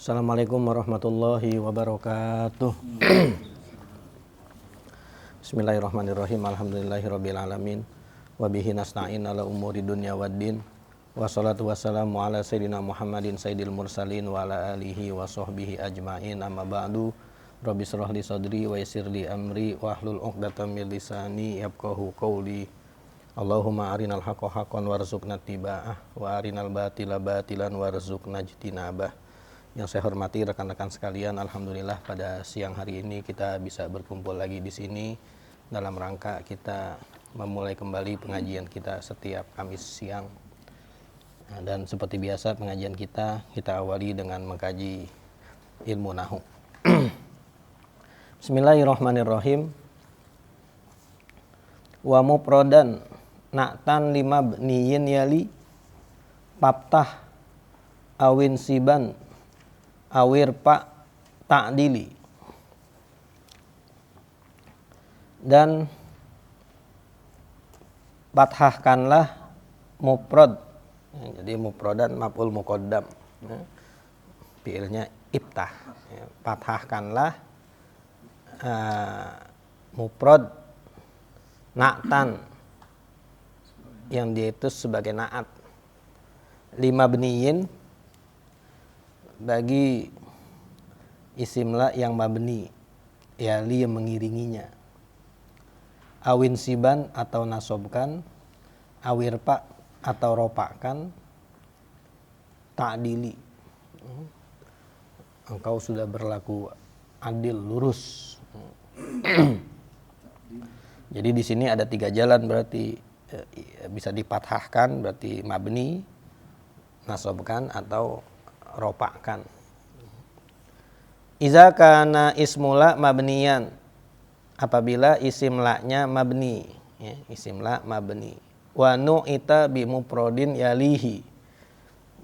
Assalamualaikum warahmatullahi wabarakatuh. Bismillahirrahmanirrahim. Alhamdulillahirabbil alamin. Wa bihi nasta'in ala umuri dunya waddin. Wassalatu wassalamu ala sayyidina Muhammadin sayyidil mursalin wa ala alihi wa sahbihi ajmain. Amma ba'du. Rabbi shrah li sadri wa yassir li amri wa hlul 'uqdatam min lisani yafqahu qawli. Allahumma arinal haqqa haqqan warzuqna tiba'ah wa arinal batila batilan warzuqna ijtinabah. Yang saya hormati rekan-rekan sekalian, alhamdulillah pada siang hari ini kita bisa berkumpul lagi di sini dalam rangka kita memulai kembali pengajian kita setiap Kamis siang. Dan seperti biasa pengajian kita awali dengan mengkaji ilmu nahwu. Bismillahirrahmanirrahim. Wa mufradan na'tan lima bniyin yali paftah awin siban awir pak ta'dili. Dan fathahkanlah mufrad. Jadi mufradan maf'ul muqaddam. Fi'ilnya iftah. Fathahkanlah mufrad na'tan yang dia itu sebagai na'at. Lima bniyin bagi isim la yang mabni, yali yang mengiringinya. Awin siban atau nasobkan, awirpa atau ropakan, ta'dili. Engkau sudah berlaku adil, lurus. Jadi di sini ada 3 jalan, berarti bisa dipathahkan, berarti mabni, nasobkan atau ropakan. Iza kana ismula mabniyan, apabila isim la-nya mabni, ya, isim la mabni. Wa nu'ita bi mufradin yalihi,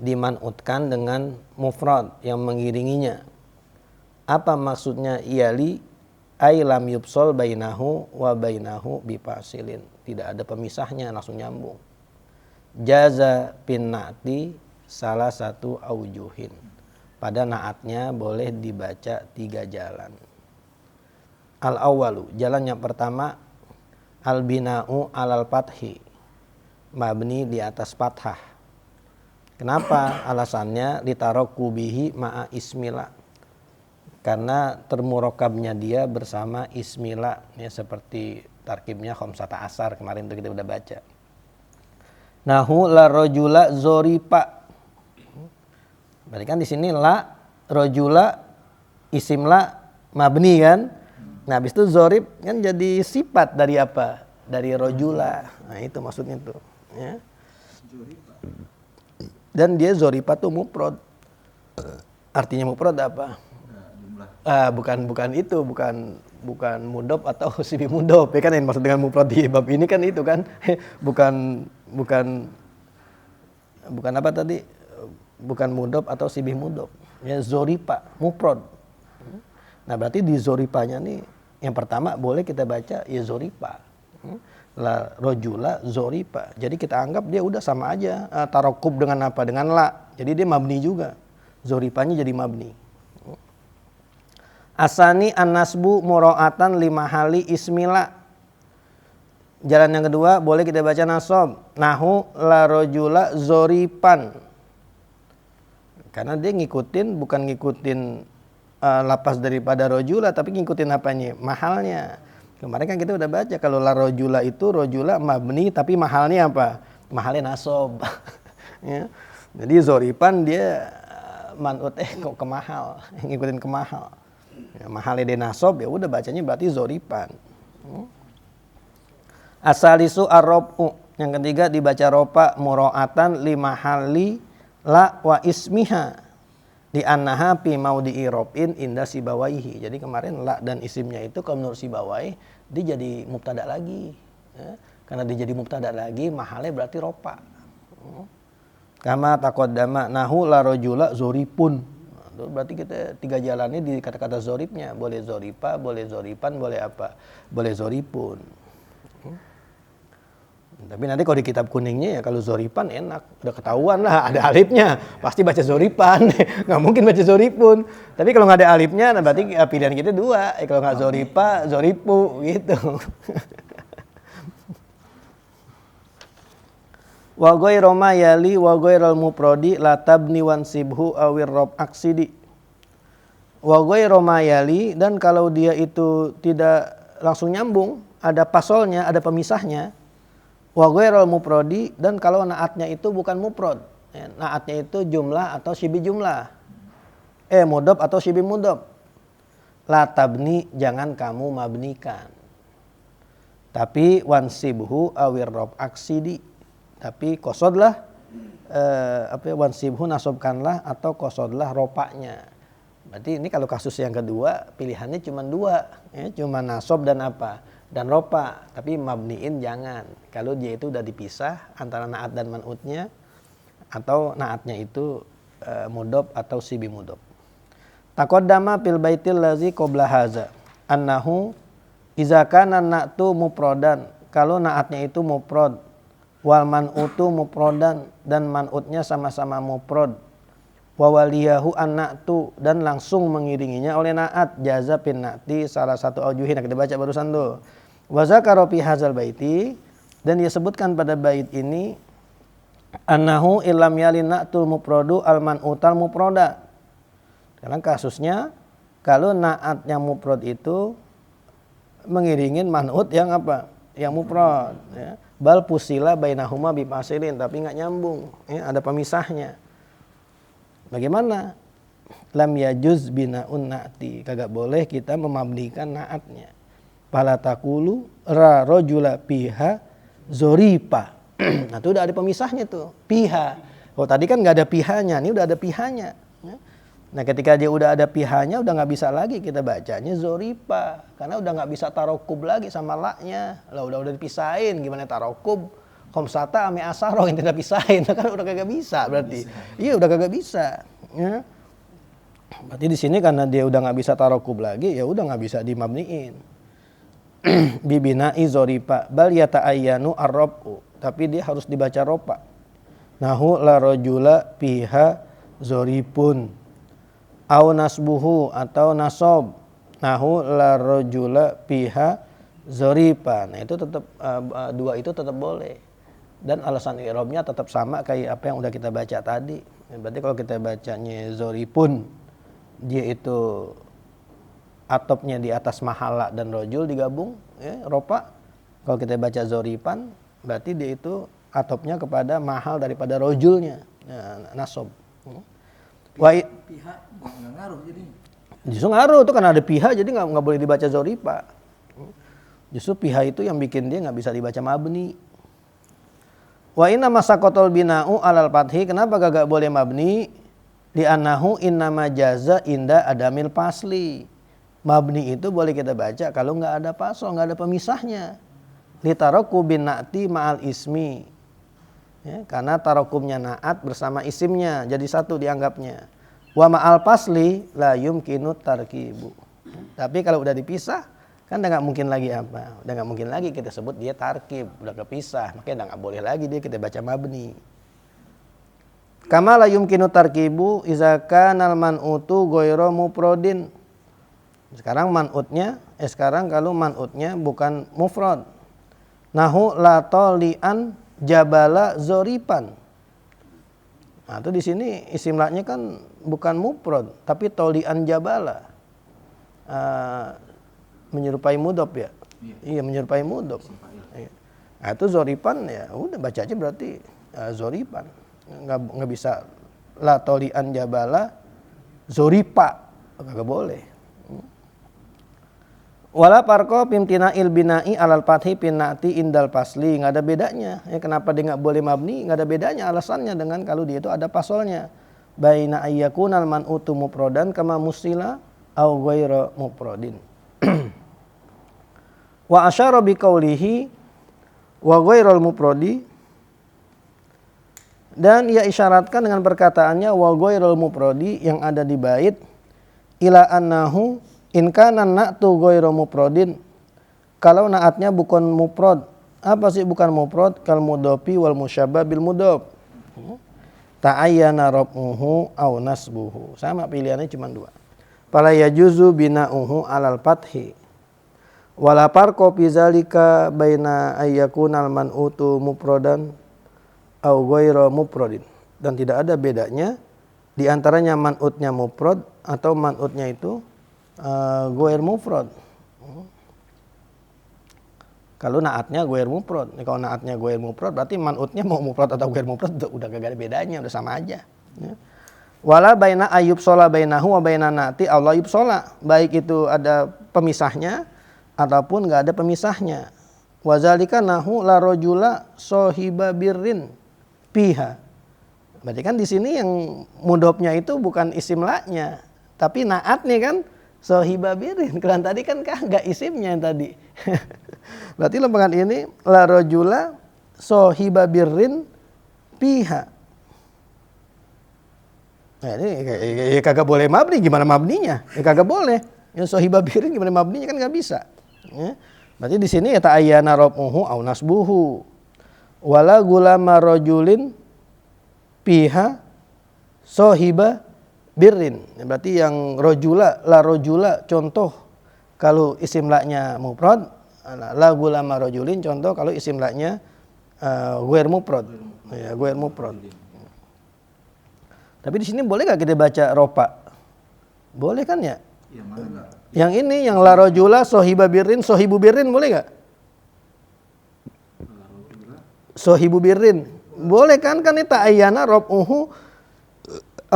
dimanutkan dengan mufrad yang mengiringinya. Apa maksudnya yali? Ay lam yubsol bainahu wa bainahu bifasilin, tidak ada pemisahnya, langsung nyambung. Jaza bin na'ti salah satu aujuhin, pada naatnya boleh dibaca 3 jalan. Al awalu, jalan yang pertama, al bina'u alal fathi, mabni di atas fathah. Kenapa? Alasannya litarokubihi ma'a ismila, karena termurokabnya dia bersama ismila, ya, seperti tarkibnya khamsata asar kemarin itu kita udah baca. Nahu la rojula zoripa, berarti kan di sini la rojula isim la mabni kan. Nah, habis itu zorib kan jadi sifat dari apa? Dari rojula. Nah, itu maksudnya tuh, ya. Dan dia zoripa tuh mufrad. Artinya mufrad apa? Bukan itu, bukan mudhof atau sibih mudhof. Ya kan yang maksud dengan mufrad di bab ini kan itu kan. bukan apa tadi? Bukan mudhof atau sibih mudhof. Ya, zoripa, mufrad. Nah, berarti di zoripanya nih yang pertama boleh kita baca ya zoripa. La rojula zoripa. Jadi kita anggap dia udah sama aja, tarokub dengan apa? Dengan la. Jadi dia mabni juga. Zoripanya jadi mabni. Asani an-nasbu mura'atan limahali ismila. Jalan yang kedua boleh kita baca nasab. Nahu la rojula zoripan. Karena dia bukan ngikutin lapas daripada rojula, tapi ngikutin apanya? Mahalnya. Kemarin kan kita udah baca kalau la rojula itu rojula mabni, tapi mahalnya apa? Mahalnya nasab. Ya. Jadi zoripan dia manut kok ke mahal, ngikutin ke mahal. Ya, mahalnya dia nasab, ya udah bacanya berarti zoripan. Asalisu ar-rob'u, yang ketiga dibaca ropa mura'atan limahali la wa ismiha di annaha fi maudhi'i rob'in inda sibawaihi. Jadi kemarin la dan isimnya itu kalau menurut Sibawai dia jadi mubtada lagi, ya. Karena dia jadi mubtada lagi, mahalnya berarti ropa. Kama taqaddama nahu la rajula zoripun. Nah, berarti kita 3 jalannya di kata-kata zoripnya, boleh zoripa, boleh zoripan, boleh apa? Boleh zoripun. Tapi nanti kalau di kitab kuningnya ya kalau zoripan enak, udah ketahuan lah ada alifnya, pasti baca zoripan, nggak mungkin baca zoripun. Tapi kalau nggak ada alifnya, nah berarti pilihan kita dua, kalau nggak zoripa, zoripu gitu. Wa ghairu ma yali wa ghairul muprodi la tabni wansibhu awir rob aksidi. Wa ghairu ma yali, dan kalau dia itu tidak langsung nyambung, ada pasolnya, ada pemisahnya. Wa ghairul muprodi, dan kalau naatnya itu bukan muprod, naatnya itu jumlah atau syibi jumlah, mudhof atau syibi mudhof. La tabni, jangan kamu mabnikan. Tapi wansibhu awir rob aksidi, tapi kosodlah wansibhu nasobkanlah atau kosodlah ropaknya. Berarti ini kalau kasus yang kedua pilihannya cuma dua, cuma nasob dan apa? Dan ropa, tapi mabniin jangan. Kalau dia itu udah dipisah antara naat dan man'utnya, atau naatnya itu mudhof atau sibi mudhof. Taqaddama fil baitil lazi qabla haza annahu iza kana na'tu mufradan, kalau naatnya itu mufrad, wal man'utu mufradan, dan man'utnya sama-sama mufrad, wa waliyahu an-na'tu, dan langsung mengiringinya oleh naat, jaza bin na'ti salah satu aujuhin. Kita baca barusan tuh. Wa zakara fi hadzal baiti, dan dia sebutkan pada bait ini annahu illam yalin na'tul mufradu al man'utal mufrada. Sekarang kasusnya kalau naatnya mufrad itu mengiringin man'ut yang apa? Yang mufrad, ya. Bal pusila bainahuma bi fasilin, tapi enggak nyambung, ya, ada pemisahnya. Bagaimana? Lam yajuz bina'un na'ti, kagak boleh kita memabnikan naatnya. Fala taqulu ra rajula piha zoripa. Nah, itu udah ada pemisahnya tuh, piha. Oh, tadi kan nggak ada pihanya, ini udah ada pihanya. Nah, ketika dia udah ada pihanya, udah nggak bisa lagi kita bacanya zoripa, karena udah nggak bisa tarokub lagi sama laknya. Lah udah dipisahin, gimana tarokub? Komsata ame asaro yang tidak pisahin, kan udah kagak bisa berarti. Iya, udah kagak bisa. Ya. Berarti di sini karena dia udah nggak bisa tarokub lagi, ya udah nggak bisa dimabniin. Bibina'i zoripa bal yata'ayyanu ar-rob'u, tapi dia harus dibaca ropa. Nahu la rajula piha zoripun au nasbuhu, atau nasob nahu la rajula piha zoripa. Nah, itu tetap dua itu tetap boleh, dan alasan i'rabnya tetap sama kayak apa yang udah kita baca tadi. Berarti kalau kita bacanya zoripun, dia itu atopnya di atas mahala dan rojul digabung, ya, ropa. Kalau kita baca zoripan, berarti dia itu atopnya kepada mahal daripada rojulnya, ya, nasob. Pihak nggak ngaruh jadi. Justru ngaruh tuh, karena ada pihak jadi nggak boleh dibaca zoripa. Justru pihak itu yang bikin dia nggak bisa dibaca mabni. Wa inna masaqatul bina'u alal fathi, kenapa gak boleh mabni? Di annahu innama jaza inda adamil pasli. Mabni itu boleh kita baca kalau nggak ada pasal, nggak ada pemisahnya. Litaraku bin na'ti ma'al ismi, ya, karena tarokumnya naat bersama isimnya jadi satu dianggapnya. Wa ma'al pasli la yumkinu tarkibu. Tapi kalau udah dipisah kan udah nggak mungkin lagi apa? Udah nggak mungkin lagi kita sebut dia tarkib, udah kepisah, makanya udah nggak boleh lagi dia kita baca mabni. Kama la yumkinu tarkibu iza kanal man'utu ghairu mufradin. Sekarang man'utnya, sekarang kalau man'utnya bukan mufrad. Nahu la tolian jabala zoripan. Nah, itu di sini isim laknya kan bukan mufrad, tapi tolian jabala. Menyerupai mudhof ya. Iya, menyerupai mudhof. Nah, itu zoripan ya, udah baca aja berarti zoripan. Enggak bisa la tolian jabala zoripa. Enggak boleh. Wala parko pimtina ilbina'i alal fathi pinnati indal pasli, nggak ada bedanya. Ya, kenapa dia nggak boleh mabni? Nggak ada bedanya alasannya dengan kalau dia itu ada pasolnya. Baina ayyakunal man'utu mufradan kama musila au ghairu mufradin. Wa asyara biqaulihi wa ghairul mufradi, dan ia isyaratkan dengan perkataannya wa ghairul mufradi yang ada di bait ila annahu in kana na'tu ghairu mufradin, kalau naatnya bukan mufrad, Apa sih bukan mufrad? Kal mudhofi wal musyabbah bil mudhof. Ta'ayyana rab'uhu aw nasbuhu. Sama pilihannya cuma dua. Fala yajuzu bina'uhu alal fathi. Wala farqa fi zalika baina ayyakunal man'utu mufradan aw ghairu mufradin. Dan tidak ada bedanya di antaranya man'utnya mufrad atau man'utnya itu ghairu mufrad. Kalau naatnya ghair mufrad. Kalau naatnya ghair mufrad berarti man'utnya mau mufrad atau ghair mufrad udah gak ada bedanya, udah sama aja. Ya. Wala baina ayyub shola bainahu wa baina na'ti Allah yub shola. Baik itu ada pemisahnya ataupun gak ada pemisahnya. Wazalika nahu la rajula sahiba birrin piha. Berarti kan di sini yang mudhofnya itu bukan isim la-nya, tapi naatnya kan sahiba birrin. Kalau tadi kan enggak isimnya yang tadi. Berarti lembagan ini la rajula sahiba birrin piha. Nah, ini kagak boleh mabni, gimana mabninya? Ya kagak boleh. Yang sahiba birrin gimana mabninya kan enggak bisa. Ya. Berarti di sini ya ta'ayyana rab'uhu aw nasbuhu. Wala gulama rajulin piha sahiba birrin. Ya, berarti yang rajula la rajula contoh kalau isim la-nya mufrad, la gulama rajulin contoh kalau isim la-nya ghair mufrad. Ya, ghair mufrad. Tapi di sini boleh gak kita baca ropa? Boleh kan ya? Ya, mana? Yang ini yang la rajula sahiba birrin sahibu birrin boleh gak? Sahibu birrin. Boleh kan itu ta'ayyana rab'uhu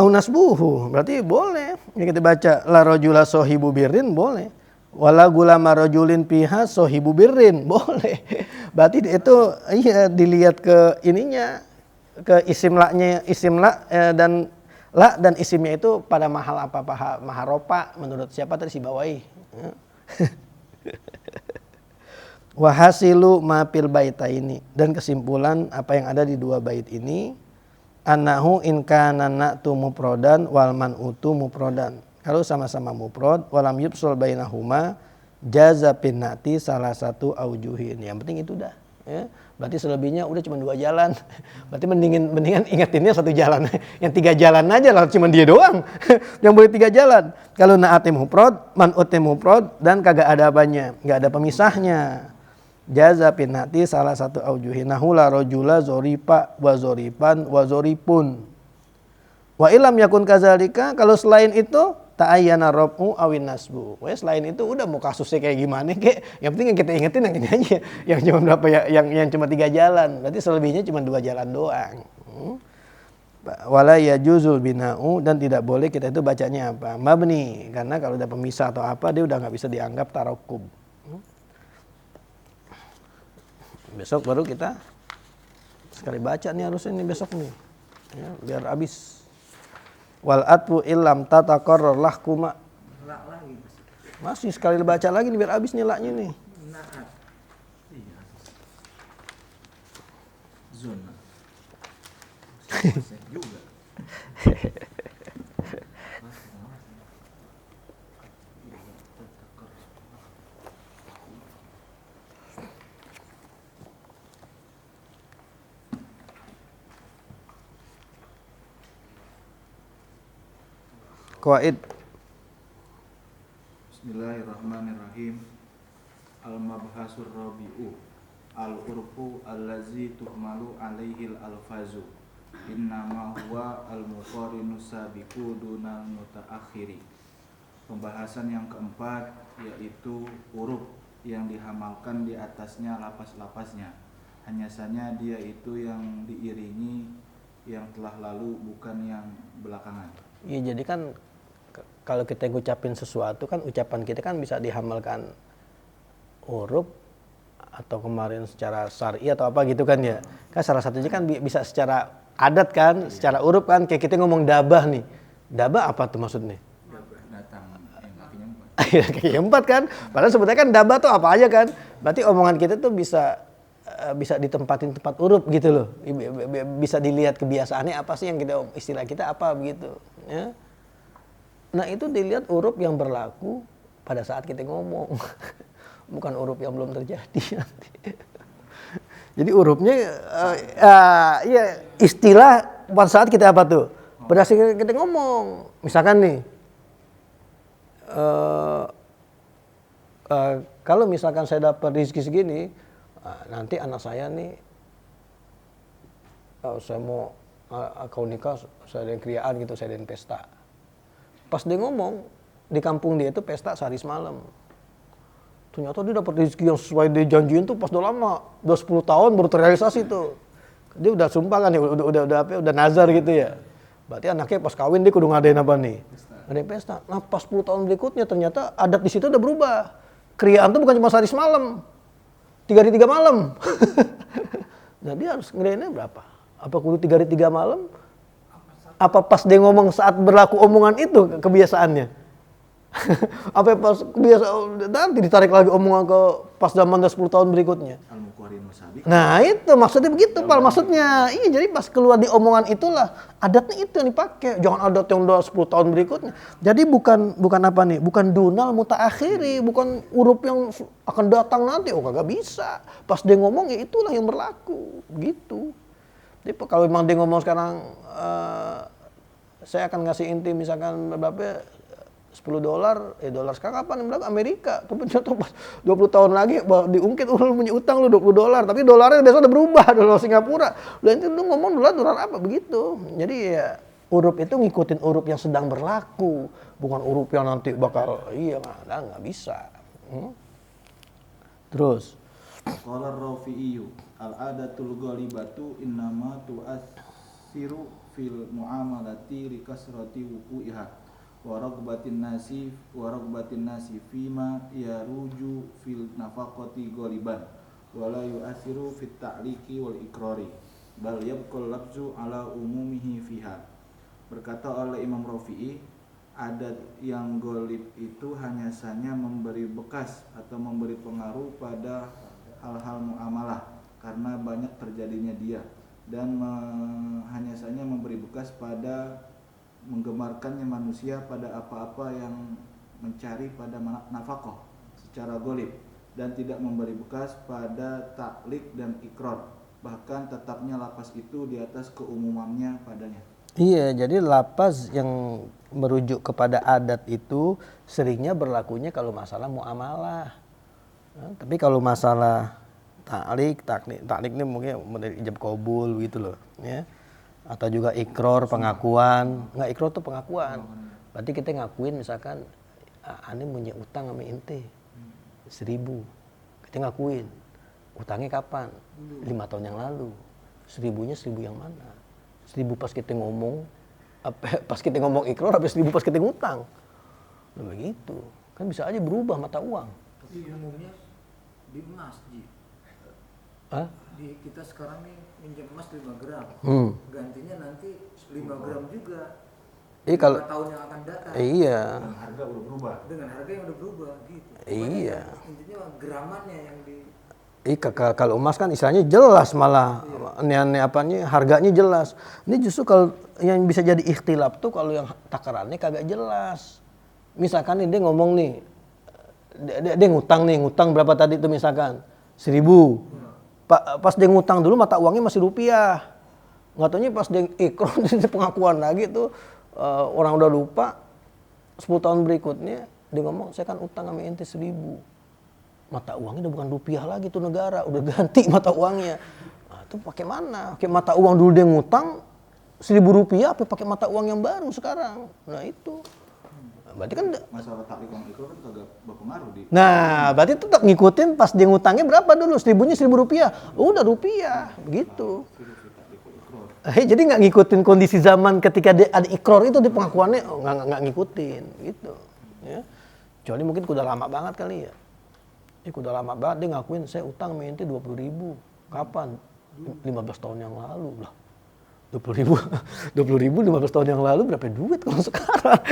aw nasbuhu. Berarti boleh. Ini kita baca la rajula sahibu birrin boleh. Wala gulama rajulin piha sahibu birrin boleh. Berarti itu iya dilihat ke ininya, ke isim la-nya, isim la dan la dan isimnya itu pada mahal apa maharopa menurut siapa tadi si Bawahi. Wa hasilu ma fil baitaini, dan kesimpulan apa yang ada di dua bait ini annahu in kana na'tu mufradan wal man'utu mufradan. Kalau sama-sama mufrad walam yufsul bainahuma jaza bin na'ti salah satu aujuhin. Yang penting itu dah ya. Berarti selebihnya udah cuma dua jalan. Berarti mendingan ingetinnya satu jalan. Yang tiga jalan aja lah, cuma dia doang. Yang boleh tiga jalan. Kalau na'atnya mufrad, man'utnya mufrad dan kagak ada apanya, enggak ada pemisahnya. Jaza bin na'ti salah satu aujuhin. Nahu la rajula zoripa wa zoripan wa zoripun. Wa ilam yakun kazalika, kalau selain itu ta'ayyana rab'u awin nasbu. Wah, selain itu udah mau kasusnya kayak gimana kek, yang penting yang kita ingetin yang ini aja. Yang cuma berapa ya, yang cuma tiga jalan. Berarti selebihnya cuma dua jalan doang. Wala yajuzul bina'u, dan tidak boleh kita itu bacanya apa? Mabni, karena kalau udah pemisah atau apa dia udah enggak bisa dianggap tarakub. Besok baru kita sekali baca nih harusnya nih besok nih. Ya, biar habis. Wal atfu illam tataqarrar lahkuma. La lagi. Masih sekali baca lagi nih biar habis nih la-nya nih. Naat. Iya. Zona. Juga. Qawaid. Bismillahirrahmanirrahim. Al-mabhasur rabi'u al-urfu allazi tuhmalu alaihil alfazu innama huwa al-muqarinu sabiqu dunal mutaakhiri. Pembahasan yang keempat yaitu huruf yang dihamalkan di atasnya lapas-lapasnya. Hanya saja dia itu yang diiringi yang telah lalu bukan yang belakangan. Iya, jadi kan kalau kita ngucapin sesuatu kan ucapan kita kan bisa dihamalkan huruf atau kemarin secara syar'i atau apa gitu kan ya. Kan salah satunya kan bisa secara adat kan, secara huruf kan, kayak kita ngomong dabah nih. Dabah apa tuh maksudnya? Datang yang kakinya empat. Kakinya empat kan. Padahal sebetulnya kan dabah tuh apa aja kan. Berarti omongan kita tuh bisa ditempatin tempat huruf gitu loh. Bisa dilihat kebiasaannya apa sih yang kita istilah kita apa begitu ya. Nah, itu dilihat huruf yang berlaku pada saat kita ngomong. Bukan huruf yang belum terjadi nanti. Jadi hurufnya ya istilah pada saat kita apa tuh? Pada saat kita ngomong, misalkan nih, kalau misalkan saya dapat rezeki segini, nanti anak saya nih, saya mau kau nikah, saya ada kriaan gitu, saya ada pesta. Pas dia ngomong, di kampung dia itu pesta sehari semalam. Ternyata dia dapat rezeki yang sesuai dia janjiin tuh pas udah lama, udah 10 tahun baru terrealisasi tuh. Dia udah sumpah kan ya, udah nazar gitu ya. Berarti anaknya pas kawin dia kudu ngadain apa nih? Ngadain pesta. Nah pas 10 tahun berikutnya ternyata adat di situ udah berubah. Kriaan tuh bukan cuma sehari semalam, 3 hari 3 malam. Nah dia harus ngadainnya berapa? Apa kudu 3 hari 3 malam? Apa pas dia ngomong saat berlaku omongan itu kebiasaannya? Apa pas kebiasaan nanti ditarik lagi omongan ke pas zaman 10 tahun berikutnya. Nah itu maksudnya begitu Pak, maksudnya iya, jadi pas keluar di omongan itulah adatnya itu yang dipakai, jangan adat yang udah 10 tahun berikutnya. Jadi bukan apa nih, bukan dunal mutaakhiri, bukan huruf yang akan datang nanti, kagak bisa. Pas dia ngomong ya itulah yang berlaku gitu. Jadi kalau memang dia ngomong sekarang saya akan ngasih inti misalkan berapa $10, dolar sekarang kapan? Berapa? Amerika. Tapi contoh pas 20 tahun lagi diungkit, lu punya utang lu $20. Tapi dolarnya besok udah berubah, dolar Singapura. Dan itu lu ngomong dolar apa begitu. Jadi ya huruf itu ngikutin huruf yang sedang berlaku, bukan huruf yang nanti bakal nggak bisa. Terus Qala Rafi'i al-adatul ghalibatu innama tu'assiru fil muamalati likasrati wuqu'iha wa ragbatin nasi fima yaruju fil nafaqati ghaliban wa la yu'athiru fit ta'liqi wal ikrari bal yabqal lafzu ala umumihi fiha. Berkata oleh Imam Rafi'i, adat yang ghalib itu hanya saja memberi bekas atau memberi pengaruh pada hal-hal muamalah karena banyak terjadinya dia, dan hanya saja memberi bekas pada menggemarkannya manusia pada apa-apa yang mencari pada nafkah secara ghalib, dan tidak memberi bekas pada taklik dan ikrar, bahkan tetapnya lapas itu di atas keumumannya padanya. Iya, jadi lapas yang merujuk kepada adat itu seringnya berlakunya kalau masalah muamalah. Tapi kalau masalah taklik ini mungkin dari ijab kabul gitu loh, ya. Atau juga ikrar, pengakuan. Enggak, ikrar itu pengakuan. Berarti kita ngakuin misalkan ane punya utang sama ente 1.000. Kita ngakuin. Utangnya kapan? 5 tahun yang lalu. 1.000-nya 1.000 yang mana? 1.000 pas kita ngomong, pas kita ngomong ikrar, habis 1.000 pas kita ngutang. Nah begitu. Kan bisa aja berubah mata uang. Tapi umumnya di masjid. Kita sekarang nih minjem emas 5 gram. Gantinya nanti 5 gram juga. Kalau 5 tahun yang akan datang. Iya. Dengan harga udah berubah. Dengan harga yang udah berubah gitu. Iya. Intinya gramannya yang di kalau emas kan istilahnya jelas malah harganya jelas. Ini justru kalau yang bisa jadi ikhtilaf tuh kalau yang takarannya kagak jelas. Misalkan nih dia ngomong nih, dia ngutang berapa tadi tuh misalkan 1.000. Pas dia ngutang dulu mata uangnya masih rupiah. Nggak taunya pas dia ikrar di pengakuan lagi tuh orang udah lupa, 10 tahun berikutnya dia ngomong saya kan utang sama ente 1.000. Mata uangnya udah bukan rupiah lagi tuh negara, udah ganti mata uangnya. Nah, itu pakai mana? Pakai mata uang dulu dia ngutang 1.000 rupiah, apa pakai mata uang yang baru sekarang? Nah itu. Berarti kan masalah taklik dan ikrar kan kagak berpengaruh di. Nah, berarti tetap ngikutin pas dia ngutangnya berapa dulu? 1.000-nya 1.000 rupiah. Udah rupiah, begitu. Jadi nggak ngikutin kondisi zaman ketika dia ada ikrar itu di pengakuannya, nggak ngikutin, gitu. Ya. Kecuali mungkin udah lama banget kali ya. Udah lama banget dia ngakuin saya utang sama ente 20.000. Kapan? 15 tahun yang lalu lah. 20.000 15 tahun yang lalu berapa duit kalau sekarang?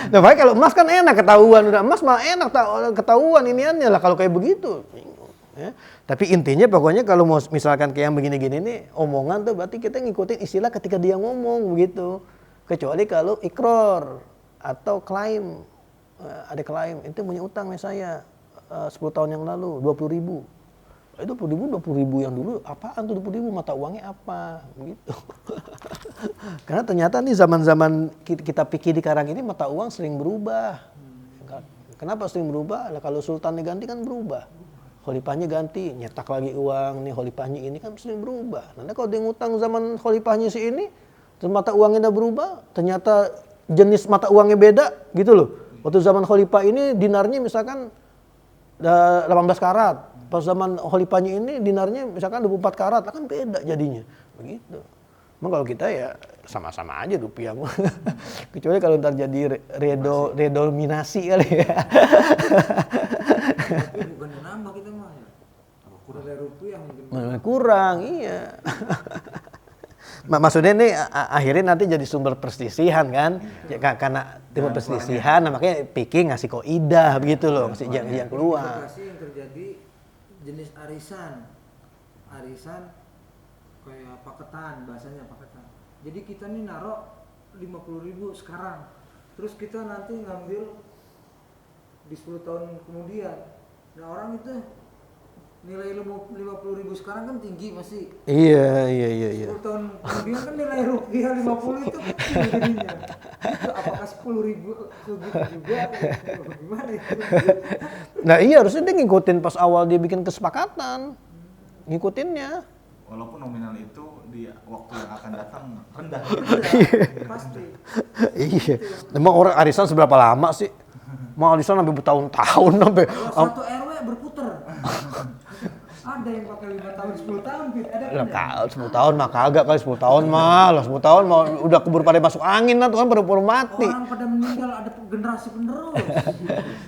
Nah, makanya kalau emas kan enak ketahuan, udah emas mah enak ketahuan iniannya lah kalau kayak begitu. Ya. Tapi intinya pokoknya kalau mau misalkan kayak yang begini-gini nih omongan tuh berarti kita ngikutin istilah ketika dia ngomong begitu. Kecuali kalau ikrar atau klaim, ada klaim itu punya utang sama saya 10 tahun yang lalu 20.000. Itu 20.000 yang dulu apaan tuh 20.000 mata uangnya apa gitu. Karena ternyata nih zaman-zaman kita pikir di Karang ini mata uang sering berubah. Kenapa sering berubah? Nah, kalau sultannya ganti kan berubah. Khalifahnya ganti, nyetak lagi uang nih khalifahnya ini kan sering berubah. Nanti kalau dia ngutang zaman khalifahnya si ini, terus mata uangnya udah berubah, ternyata jenis mata uangnya beda gitu loh. Waktu zaman khalifah ini dinarnya misalkan 18 karat. Pas zaman khalifahnya ini dinarnya misalkan 24 karat, kan beda jadinya. Begitu. Emang kalau kita ya sama-sama aja rupiah. Kecuali kalau ntar jadi redominasi kali ya. Tapi bukan nambah kita mah ya. Kurang dari rupiah mungkin. Kurang, iya. Maksudnya ini akhirnya nanti jadi sumber perselisihan kan? Ya, karena timbul perselisihan, nah makanya pikir ngasih kaidah begitu loh, ngasih yang keluar. Yang terjadi jenis arisan kayak paketan, bahasanya paketan. Jadi kita nih naruh 50.000 sekarang, terus kita nanti ngambil di 10 tahun kemudian. Nah orang itu nilai 50.000 sekarang kan tinggi masih. Iya. 10 tahun kemudian kan nilai rupiah 50 itu kecil jadinya. Itu apakah 10.000 segitu juga? Gimana itu? Nah iya harusnya dia ngikutin pas awal dia bikin kesepakatan. Ngikutinnya. Walaupun nominal itu di waktu yang akan datang rendah. Pasti. Iya. Emang orang arisan seberapa lama sih? Mau arisan sampai bertahun-tahun sampai. Kalau satu RW berputar. Ada yang pakai 5 tahun, 10 tahun, ada kan? 10 tahun mah kagak kali 10 tahun mah. Lah 10 tahun mah udah keburu pada masuk angin lah tuh kan baru mati. Orang pada meninggal ada generasi penerus.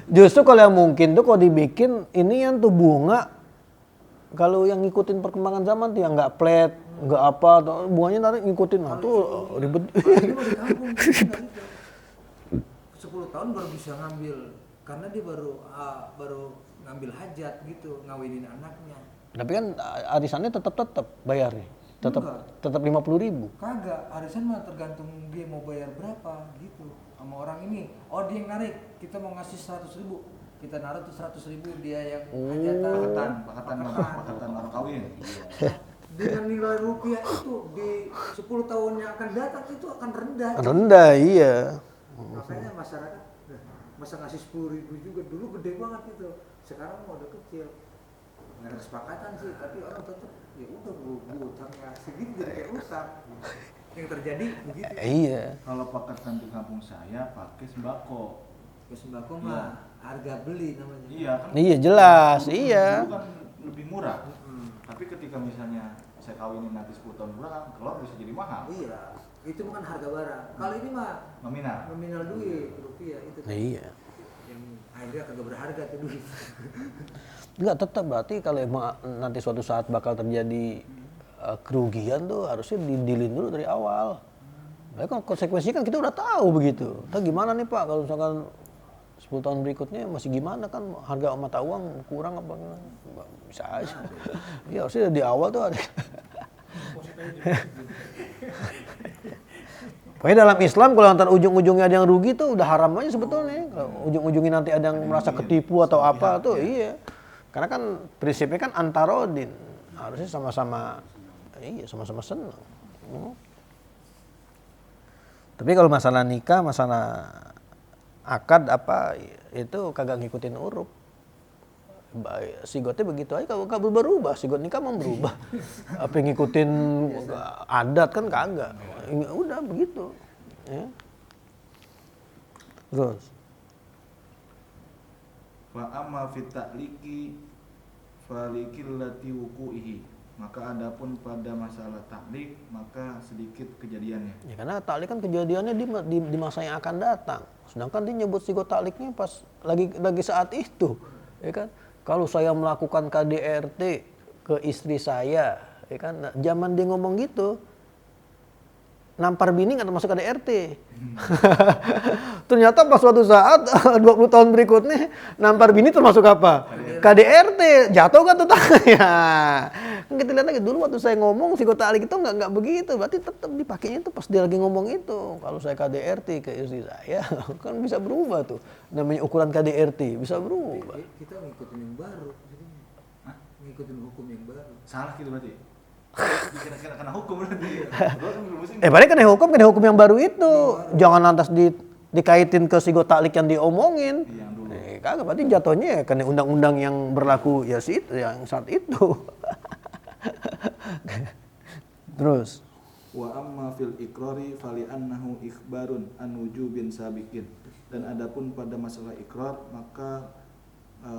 Justru kalau yang mungkin tuh kalau dibikin ini yang tuh bunga kalau yang ngikutin perkembangan zaman tuh yang nggak flat, nggak apa, bunganya nanti ngikutin tuh ribet. Kalau di kampung gitu. 10 tahun baru bisa ngambil karena dia baru ngambil hajat gitu, ngawinin anaknya. Tapi kan arisannya tetap bayarnya. Tetap 50.000. Kagak, arisan mah tergantung dia mau bayar berapa gitu sama orang ini. Oh dia yang narik, kita mau ngasih 100.000, kita naruh tuh 100.000 dia yang hajatan. Pakatan orang kawin. Dengan nilai rupiah itu di 10 tahun yang akan datang itu akan rendah. Rendah iya. Makanya masyarakat masa ngasih 10.000 juga dulu gede banget itu. Sekarang mau udah kecil. Nggak ada kesepakatan sih, tapi orang tetap ya udah gua utangnya segitu jadi kayak utang. Yang terjadi begitu. Iya. Kalau pakatan di kampung saya pakai sembako. Ke sembako mah harga beli namanya. Iya kan? Iya jelas, iya. Dulu kan lebih murah. Tapi ketika misalnya saya kawinin nanti 10 tahun belakang, telur bisa jadi mahal. Iya, itu bukan harga barang. Kalau ini mah nominal duit rupiah itu. Iya. Yang akhirnya kagak berharga tuh duit. Enggak tetap berarti kalau emang nanti suatu saat bakal terjadi kerugian tuh harusnya didilin dulu dari awal. Baik kan konsekuensinya kan kita udah tahu begitu. Tapi gimana nih Pak kalau misalkan 10 tahun berikutnya masih gimana kan harga mata uang kurang apa bisa aja. Iya harusnya di awal tuh ada. Pokoknya dalam Islam kalau ntar ujung-ujungnya ada yang rugi tuh udah haram aja sebetulnya. Kalau ujung-ujungnya nanti ada yang merasa ketipu atau apa tuh iya. Karena kan prinsipnya kan antarodin. Harusnya sama-sama senang. Tapi kalau masalah nikah, masalah akad apa itu kagak ngikutin uruf. Sigotnya begitu aja kalau berubah, sigot nikah mau berubah. Apa yang ngikutin adat kan kagak. Udah begitu. Ya. Terus Wa amma fit ta'liqi falikillati wuqu'ihi. Maka adapun pada masalah taklik maka sedikit kejadiannya. ya karena taklik kan kejadiannya di masa yang akan datang. Sedangkan dia nyebut sigot takliknya pas lagi saat itu, ya kan? Kalau saya melakukan KDRT ke istri saya, ya kan? Zaman dia ngomong gitu, nampar bini nggak termasuk KDRT. Ternyata pas suatu saat 20 tahun berikutnya nampar bini termasuk apa? KDRT. Jatuh kan tuh tangannya. Kan kita lihat lagi dulu waktu saya ngomong sigot taklik itu nggak begitu. Berarti tetap dipakainya itu pas dia lagi ngomong itu. Kalau saya KDRT ke istri saya kan bisa berubah tuh. Namanya ukuran KDRT bisa berubah. Kita ngikutin yang baru. ngikutin hukum yang baru. Salah gitu berarti. Dikira-kira kena hukum berarti. Berarti kena hukum yang baru itu. Jangan lantas dikaitin ke sigo taklik yang diomongin. Yang dulu. Kagak, berarti jatuhnya ya kena undang-undang yang berlaku ya yang saat itu. Terus Wa amma fil iqrari fali annahu ikhbarun an wujubin sabiqin. Dan adapun pada masalah ikrar maka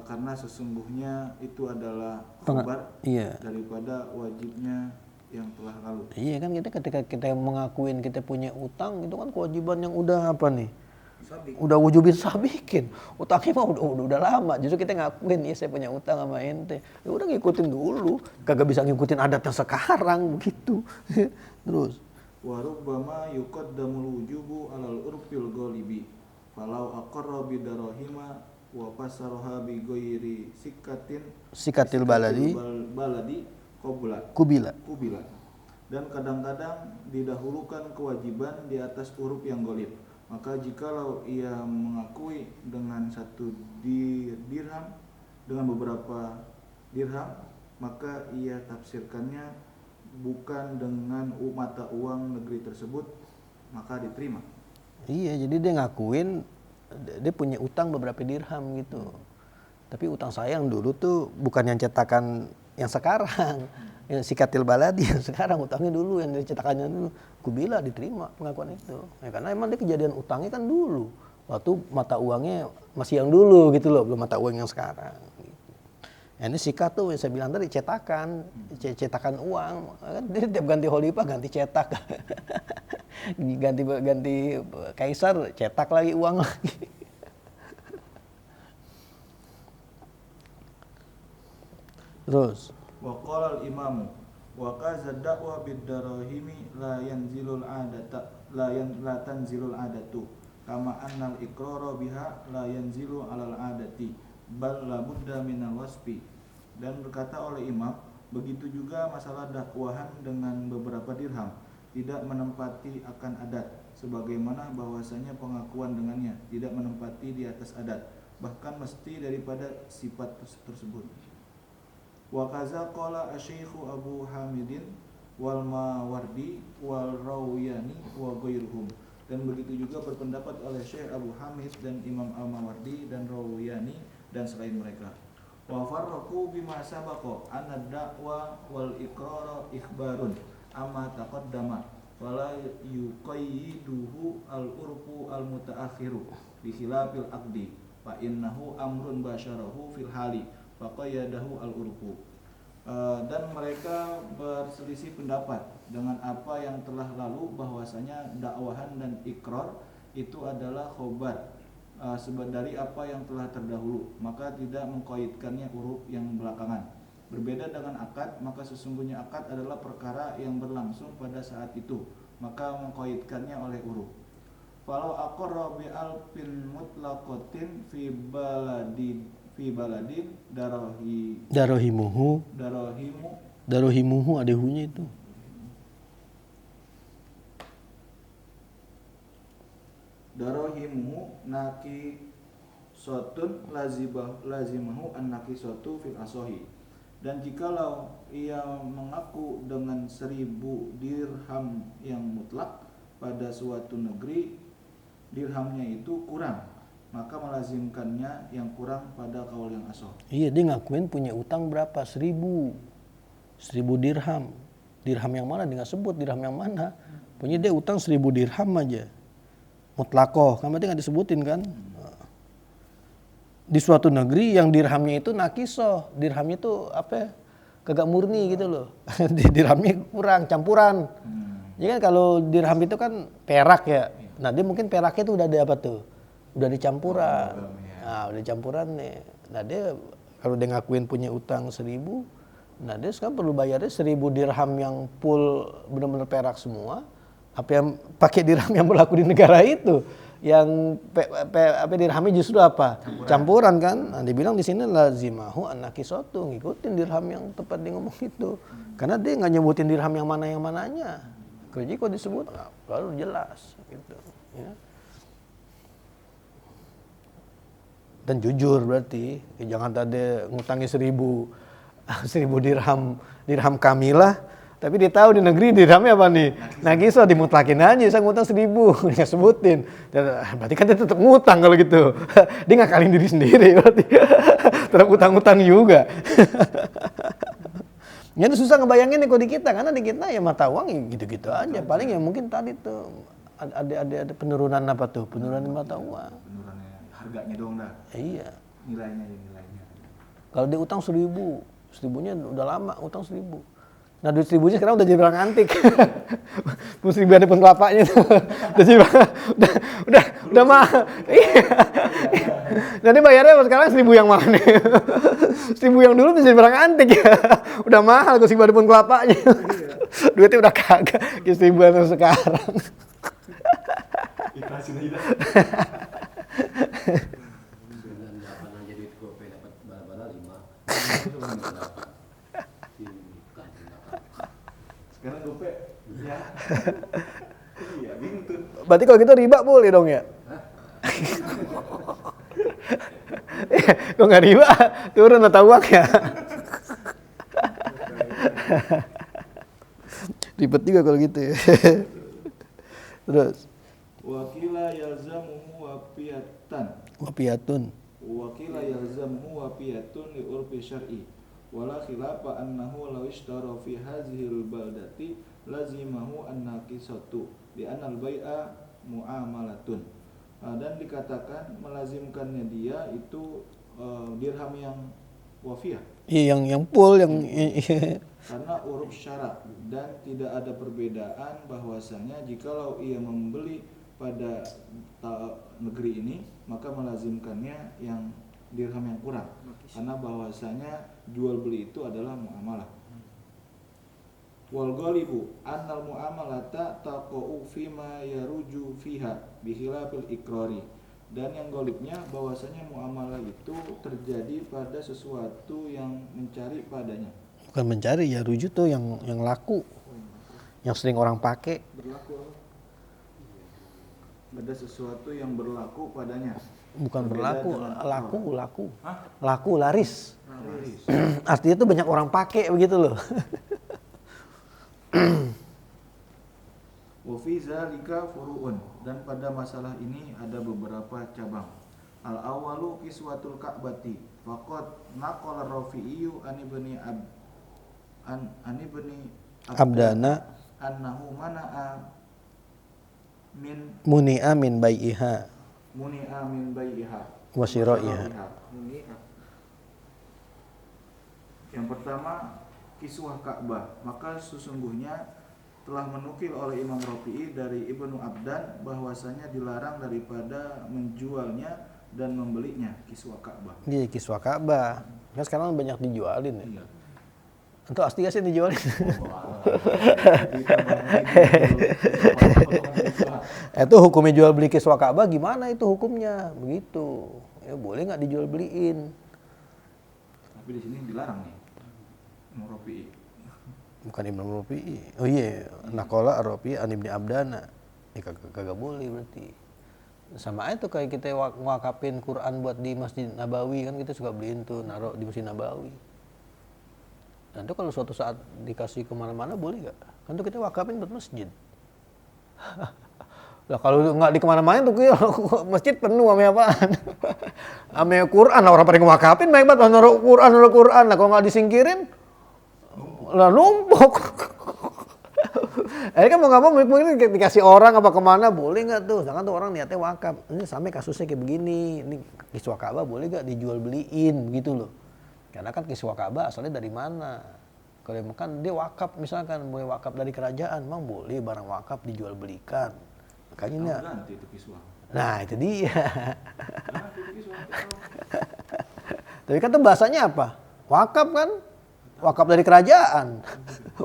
karena sesungguhnya itu adalah khabar iya. daripada wajibnya yang telah lalu. Iya kan, ketika kita mengakuin kita punya utang itu kan kewajiban yang udah apa nih? Sabik. Udah wujubin sabikin. Utangnya mah udah lama. Justru kita ngakuin, ya saya punya utang sama ente. Ya udah ngikutin dulu. Kagak bisa ngikutin adat yang sekarang gitu. Terus Wa rubbama yuqaddamul wujubu 'alal urfil ghalibi. Falau aqarra bidarahima wa pasaraha bi ghairi sikatil baladi kubila. Dan kadang-kadang didahulukan kewajiban di atas huruf yang ghalib. Maka jikalau ia mengakui dengan satu dirham, dengan beberapa dirham, maka ia tafsirkannya bukan dengan mata uang negeri tersebut, maka diterima. Iya, jadi dia ngakuin dia punya utang beberapa dirham gitu. Tapi utang saya yang dulu tuh bukan yang cetakan yang sekarang. Yang sikatil baladi yang sekarang, utangnya dulu yang cetakannya dulu. Kubila diterima pengakuan itu. Ya, karena emang dia kejadian utangnya kan dulu. Waktu mata uangnya masih yang dulu gitu loh, belum mata uang yang sekarang. Gitu. Ya, ini sikat tuh yang saya bilang tadi cetakan uang. Kan dia tiap ganti khalifah ganti cetak. ganti kaisar cetak lagi uang lagi. Terus Wa qala al-imamu wa qaza da'wa bid-darahimi la tanzilul adatu kama annal iqrara biha la yanzilu 'alal adati bal la budda minal wasfi. Dan berkata oleh imam, begitu juga masalah dakwahan dengan beberapa dirham tidak menempati akan adat, sebagaimana bahwasanya pengakuan dengannya tidak menempati di atas adat, bahkan mesti daripada sifat tersebut. Wa kaza qala asy-syaikhu Abu Hamidin wal Mawardi wal Rawiyani wa ghairuhum. Dan begitu juga berpendapat oleh Syekh Abu Hamid dan Imam Al-Mawardi dan Rawiyani dan selain mereka. Wa farraqu bima sabaqa anna da'wa wal iqrara ikhbarun amma taqaddama wala yuqayyiduhu al-urfu al-mutaakhiru bi khilafil aqdi fa innahu amrun basyarahu fil hali faqayyadahu al-urfu. Dan mereka berselisih pendapat dengan apa yang telah lalu bahwasanya dakwahan dan ikrar itu adalah khobar dari apa yang telah terdahulu, maka tidak mengkaitkannya huruf yang belakangan. Berbeda dengan akad, maka sesungguhnya akad adalah perkara yang berlangsung pada saat itu, maka mengkaitkannya oleh huruf. Falau aqarra bi alfin mutlaqatin fi baladin darohimuhu ada hunya itu. Darohimuhu naki sotun lazimahu an naki sotu fil asohi. Dan jikalau ia mengaku dengan 1000 dirham yang mutlak pada suatu negeri, dirhamnya itu kurang, maka melazimkannya yang kurang pada kaul yang asoh. Iya, dia ngakuin punya utang berapa? 1000 dirham. Dirham yang mana? Dia nggak sebut dirham yang mana. Punya dia utang 1000 dirham aja. Mutlakoh, kan berarti nggak disebutin kan? Di suatu negeri yang dirhamnya itu nakisoh, dirhamnya itu apa? Kagak murni gitu loh. Dirhamnya kurang, campuran. Jadi kan kalau dirham itu kan perak ya. Nah dia mungkin peraknya itu udah ada apa tuh? Udah dicampuran. Nah udah campuran nih. Nah dia kalau dia ngakuin punya utang 1000, nah dia sekarang perlu bayarnya 1000 dirham yang full benar-benar perak semua. Apa yang pakai dirham yang berlaku di negara itu, yang dirhamnya justru apa? Campuran kan? Nah, dibilang di sini lazimahu an-naqisotu, ngikutin dirham yang tepat dia ngomong itu. Karena dia nggak nyebutin dirham yang mananya. Jadi kok disebut, lalu jelas gitu. Ya. Dan jujur berarti, jangan tadi ngutangi 1000 1.000 dirham kamilah, tapi dia tahu di negeri dirhamnya apa nih? Nagiso dimutlakin aja, saya ngutang 1.000, dia sebutin. Berarti kan dia tetap ngutang kalau gitu. Dia ngakalin diri sendiri berarti. Tetap utang-utang juga. Ya itu susah ngebayangin nih kalau di kita, karena di kita ya mata uang ya gitu-gitu aja. Paling ya mungkin tadi tuh ada penurunan apa tuh? Penurunan mata uang. Penurunannya harganya dong dah. Iya. Nilainya. Kalau dia utang 1.000, 1.000-nya udah lama utang 1.000. Nah duit 1.000-nya sekarang udah jadi barang antik. 1.000 ada pun kelapanya tuh. udah mahal. Iya. Nanti bayarnya sekarang 1.000 yang mana? 1.000 yang dulu bisa jadi barang antik ya. Udah mahal kalau 1.000 ada pun kelapanya. Duitnya udah kagak. 1.000 yang sekarang. Ikhlasin aja. Sekarang GoPay ya. Iya, bingung tuh. Berarti kalau gitu riba boleh dong ya? Kalau nggak riba, turun mata uang ya. Ribet juga kalau gitu ya. Terus Wakila yalzamuhu wafiyatan. wapiatun. Wakila yalzamuhu wafiyatun li urfi syar'i. Wala khilafa annahu law ishtara fi hadhil baldati lazimahu an-naqisatu li anna al-bai'a muamalatun. Dan dikatakan melazimkannya dia itu dirham yang wafiyah. Iya yang full yang Karena uruf syarak dan tidak ada perbedaan bahwasanya jikalau ia membeli pada negeri ini maka melazimkannya yang dirham yang kurang, karena bahwasanya jual beli itu adalah muamalah. Wal ghalibu annal muamalata taqa'u fima yaruju fiha bi khilafil iqrari. Dan yang golibnya bahwasanya muamalah itu terjadi pada sesuatu yang mencari padanya. bukan mencari ya, rujuk tuh yang laku, yang sering orang pakai. Berlaku ada sesuatu yang berlaku padanya. Bukan Berbeda berlaku, dengan laku. Hah? Laku, laris. Laris. Artinya tuh banyak orang pakai begitu loh. Wa fi zalika furu'un, dan pada masalah ini ada beberapa cabang. Al awalu kiswatul ka'bati faqad naqala Rafi'iyyu an ibni Abdana annahu mana'a min muni'a min bai'iha bai'iha wa syira'iha. Yang pertama, kiswah Ka'bah. Maka sesungguhnya telah menukil oleh Imam Rafi'i dari Ibnu Abdan bahwasanya dilarang daripada menjualnya dan membelinya kiswah Ka'bah. Iya, kiswah Ka'bah. Kan sekarang banyak dijualin ya. Iya. Untuk asli sih dijualin. Itu hukumnya jual beli kiswah Ka'bah gimana itu hukumnya? Begitu. Ya boleh nggak dijual beliin? Tapi di sini dilarang nih. Imam Rafi'i. Bukan Imam Rafi'i. Oh iya, naqala Ar-Rafi'i an Ibni Abdana. Ya kagak boleh berarti. Sama aja tuh kayak kita wakafin Quran buat di Masjid Nabawi, kan kita suka beliin tuh naruh di Masjid Nabawi. Dan itu kalau suatu saat dikasih kemana-mana boleh nggak? Kan tuh kita wakafin buat masjid. Lah kalau nggak di kemana-mana tuh masjid penuh sama apaan? Sama Quran, lah orang pada ngewakafin banyak banget naruh Quran. Lah kalau nggak disingkirin, lah numpuk. Ini kan mau nggak mau mungkin dikasih orang apa kemana boleh nggak tuh? Sedangkan tuh orang niatnya wakaf. Ini sampai kasusnya kayak begini. Ini kiswah Ka'bah boleh nggak dijual beliin begitu loh? Karena kan kiswah Ka'bah asalnya dari mana? Kalau kan dia wakaf misalkan boleh wakaf dari kerajaan, memang boleh barang wakaf dijual belikan. Makanya ini. Ganti itu kiswah. Nah itu dia. Tapi kan tuh bahasanya apa? Wakaf kan? Wakaf dari kerajaan.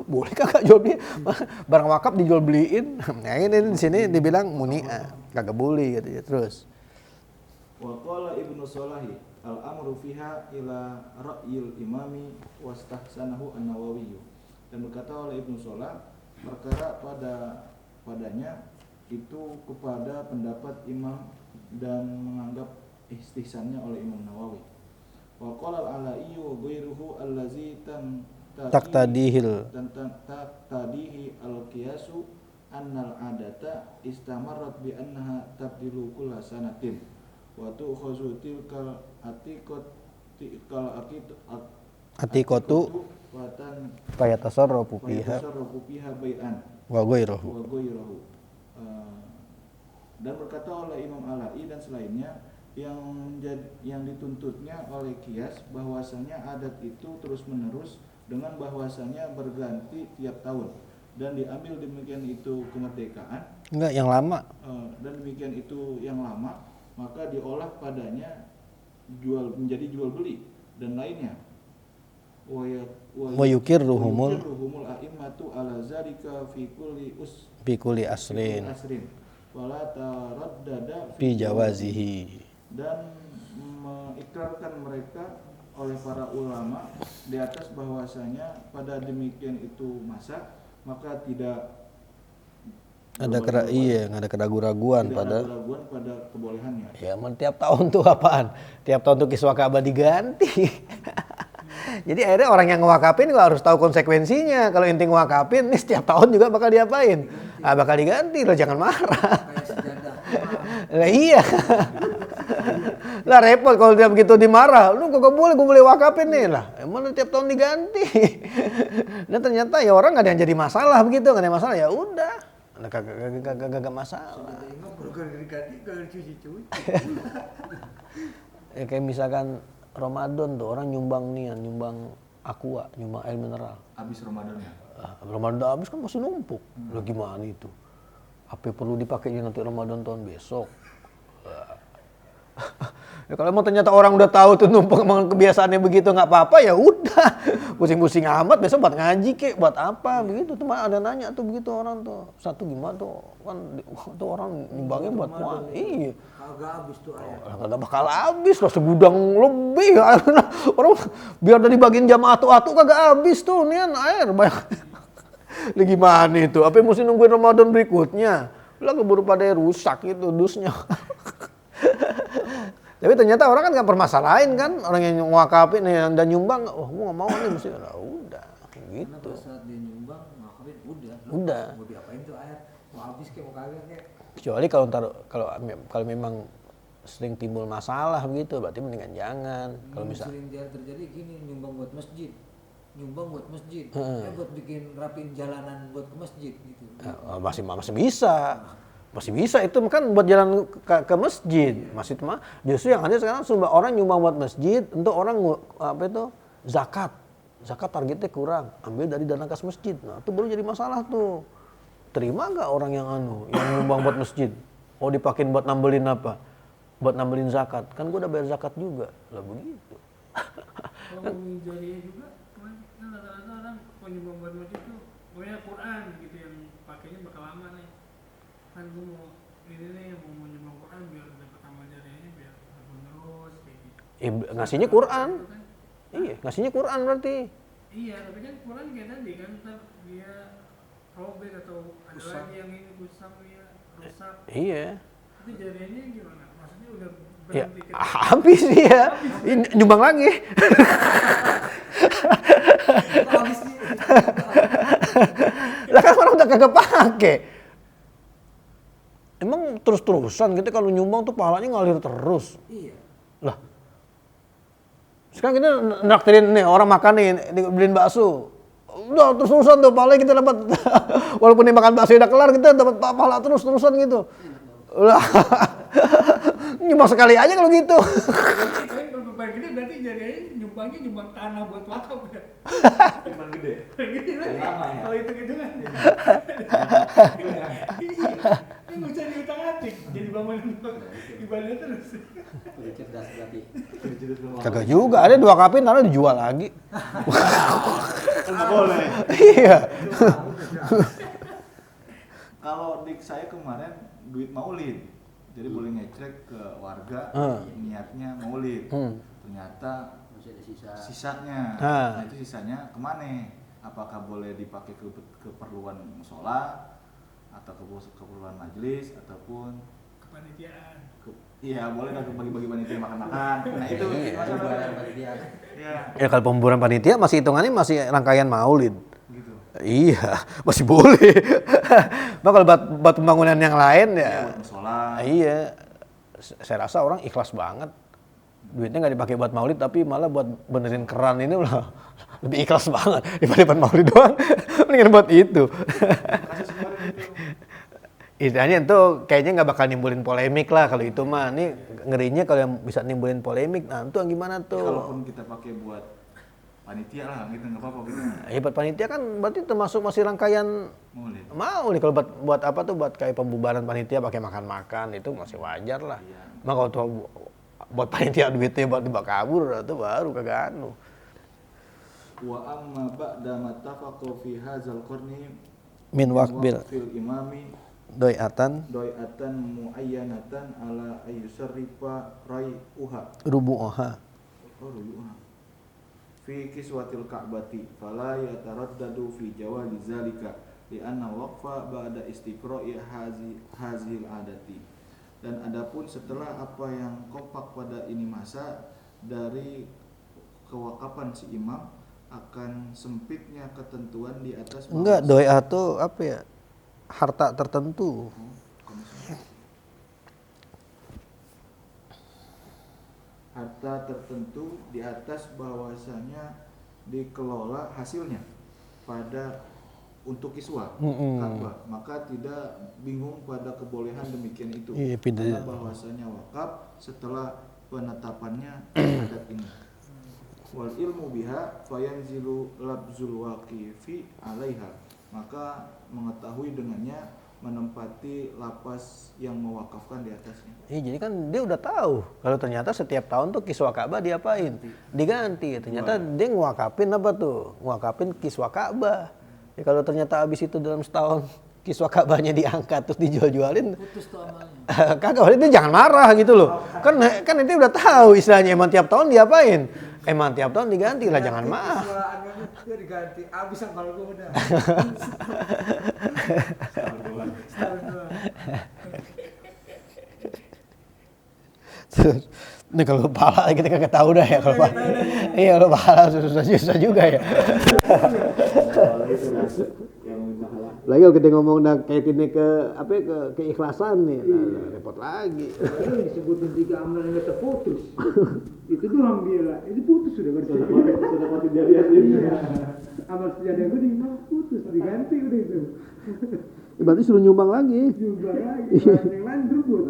Boleh kagak jual beli barang wakaf dijual beliin? Nah ini di sini dibilang muni'a, kagak boleh gitu ya. Terus Wa qala Ibnu Salahi al-amru fiha ila ra'yil imami wastahsanahu an-Nawawi. Dan berkata oleh Ibnu Salah, perkara padanya itu kepada pendapat imam dan menganggap istihsannya oleh Imam Nawawi. Wa qala al-Ala'i wa ghairuhu allazi Taqtadihil tadihi al-qiyasu annal adata istamarrat bi annaha tabdilu kulla sanatin wa tu'khazu tilkal atiqatu wa tan fayatasarrafu fiha bai'an wa ghairuhu. wa ghairuhu. Dan berkata oleh Imam Ala'i dan selainnya yang dituntutnya oleh kias bahwasanya adat itu terus menerus dengan bahwasanya berganti tiap tahun dan diambil demikian itu kemerdekaan Enggak, yang lama. Dan demikian itu yang lama maka diolah padanya menjadi jual beli dan lainnya Wa yukirruhumul a'immatu ala zalika fi kulli asrin wala taraddada fi jawazihi. Dan mengikrarkan mereka oleh para ulama di atas bahwasanya pada demikian itu masa maka tidak Ada keraguan-raguan pada kebolehannya. ya, tiap tahun tuh apaan? Tiap tahun tuh kiswah Ka'bah diganti. Jadi akhirnya orang yang ngewakafin juga harus tahu konsekuensinya. Kalau inti ngewakafin, ini setiap tahun juga bakal diapain? Bakal diganti, lo jangan marah. Lah iya. Lah repot kalau dia begitu dimarah. Lu kagak boleh, gue boleh wakafin nih lah. Emang tiap tahun diganti. Dan ternyata ya orang nggak ada yang jadi masalah begitu, nggak ada masalah ya udah. Kagak masalah. Ya kayak misalkan Ramadan tuh orang nyumbang aqua, nyumbang air mineral. Habis Ramadannya. Ramadan habis kan masih numpuk. Lah gimana itu? Apa perlu dipakainya nanti Ramadan tahun besok? Ya kalau emang ternyata orang udah tahu tuh numpuk emang kebiasaannya begitu nggak apa-apa ya udah. Pusing-pusing amat besok buat ngaji kek, buat apa begitu. Tuh ada nanya tuh begitu orang tuh. Satu gimana tuh? Kan tuh orang nyumbangnya buat puan. Iya. Kagak habis tuh air. Kagak bakal habis lah segudang lebih. Orang biar dari bagian jamaah atu kagak habis tuh nian air banyak. Lah gimana itu? Apa mesti nungguin Ramadan berikutnya? Lah keburu pada rusak itu dusnya. Tapi ternyata orang kan nggak permasalahin kan, orang yang ngwakafin dan nyumbang, oh gua nggak mau nih mesti, lah udah gitu. Karena pada saat dia nyumbang ngwakafin udah. Mau diapain tuh air? Mau habis kayak mau kagak kayak. Kecuali kalau memang sering timbul masalah begitu, berarti mendingan jangan. Kalau misalnya sering terjadi gini, nyumbang buat masjid, buat bikin rapiin jalanan buat ke masjid gitu. Masih bisa. Masih bisa itu kan buat jalan ke masjid. Masih mah justru yang ada sekarang orang nyumbang buat masjid untuk orang apa itu zakat. Zakat targetnya kurang, ambil dari dana kas masjid. Nah, itu baru jadi masalah tuh. Terima nggak orang yang nyumbang buat masjid? Oh dipakein buat nambelin apa? Buat nambelin zakat. Kan gua udah bayar zakat juga. Lah begitu. Kalau jariah juga kan rata-rata orang kalau nyumbang buat masjid tuh pokoknya Quran gitu yang pakainya bakal lama nih. Kan gue mau ini nih mau nyumbang Quran biar dapat amal jariahnya biar terus kayak gitu. Ngasihnya Quran. Iya, ngasihnya Quran berarti. Iya, tapi kan Quran kayak tadi kan ntar dia robek atau ada lagi yang ini kusam dia rusak. Iya. Itu jariahnya gimana? Maksudnya udah Ya, berhenti habis ya. Nyumbang lagi. Habis nih. Lah kan orang udah kagak pakai. Emang terus-terusan gitu kalau nyumbang tuh pahalanya ngalir terus. Iya. Lah. Sekarang kita naktirin nih orang makan nih beliin bakso. Udah terus-terusan tuh pahalanya kita dapat walaupun nih makan bakso udah kelar kita dapat pahala terus-terusan gitu. Lah. Nyumbang sekali aja kalau gitu. Tapi kalau beban gede berarti jariahnya nyumbang tanah buat wakaf ya. Cuman gede. Gede lah. Lama ya. Kalau itu gitu kan. Ini nggak usah diutak-atik, jadi bangunan ibadah terus. Udah cerdas berarti. Kagak juga, ada dua kapin lalu dijual lagi. Nggak boleh. Iya. Kalau dik saya kemarin duit maulid, jadi boleh ngecek ke warga niatnya maulid. Ternyata Masih ada sisa. sisanya, nah itu sisanya kemana? Apakah boleh dipakai ke keperluan musola atau keperluan majelis ataupun Kepanitiaan. Iya, boleh kan bagi-bagi panitia makan-makan. Nah, itu masalah. Iya, Ya kalau pembubaran panitia masih hitungannya masih rangkaian maulid. gitu. Iya, masih boleh. Nah, kalau buat pembangunan yang lain Iya, ya, buat musola. iya. Saya rasa orang ikhlas banget. Duitnya nggak dipakai buat maulid, tapi malah buat benerin keran ini udah lebih ikhlas banget daripada buat maulid doang. Mendingan buat itu. Kasus kemarin itu. Istilahnya itu kayaknya nggak bakal nimbulin polemik lah kalau itu mah. Ini ngerinya kalau yang bisa nimbulin polemik, nah itu yang gimana tuh? Kalaupun kita pakai buat panitia lah, gitu nggak apa-apa gitu. Buat panitia kan berarti termasuk masih rangkaian Boleh. mau nih kalau buat apa tuh buat kayak pembubaran panitia pakai makan-makan itu masih wajar lah. Iya. Maka kalau tuh buat panitia duitnya buat dibawa kabur itu baru kagak anu. Wa amma ba'da mattafaqu fi hadzal qarni Min waqbil fil imami doiatan doi'atan muayyanatan ala ayyusarrifa rai'uha rubu'oha. ruyuha fi kiswatil ka'bati fala yataraddadu fi jawazi zalika li anna waqfa ba'da istiqra'i hazil adati. Dan adapun setelah apa yang kompak pada ini masa dari kewakapan si imam akan sempitnya ketentuan di atas Enggak, doa tuh apa ya? Harta tertentu. Harta tertentu di atas bahwasanya dikelola hasilnya pada untuk kiswah Ka'bah, maka tidak bingung pada kebolehan demikian itu. Iya, Karena bahwasanya wakaf setelah penetapannya adat ini. Wal ilmu biha fayanzilu labzul waqifi alaiha, maka mengetahui dengannya menempati lapas yang mewakafkan di atasnya. Jadi kan dia udah tahu kalau ternyata setiap tahun tuh kiswah Ka'bah diapain? Diganti. Ternyata dia ngewakafin apa tuh? Ngewakafin kiswah Ka'bah. Ya kalau ternyata habis itu dalam setahun kiswah Ka'bahnya diangkat terus dijual-jualin, putus tuh amalnya. kagak, itu jangan marah gitu loh. Kan itu udah tahu istilahnya emang tiap tahun diapain? Emang tiap tahun diganti lah, jangan marah. Dia diganti, abis amal gue udah. Setahun doang. Terus, ini kalau pahala kita kagak tahu dah ya kalau pahala. Iya kalau pahala susah juga ya. Lagi kalau kita ngomong kaitinnya ke apa ya, ke keikhlasan nih, nah, repot lagi. Ini disebutin 3 amal yang terputus. Itu doang dia, ini putus sudah berarti. Sudah pasti dia lihat ini. Amal sejadah gue dimana putus, diganti udah itu. Berarti suruh nyumbang lagi. Jumlah lagi, yang lain berebut.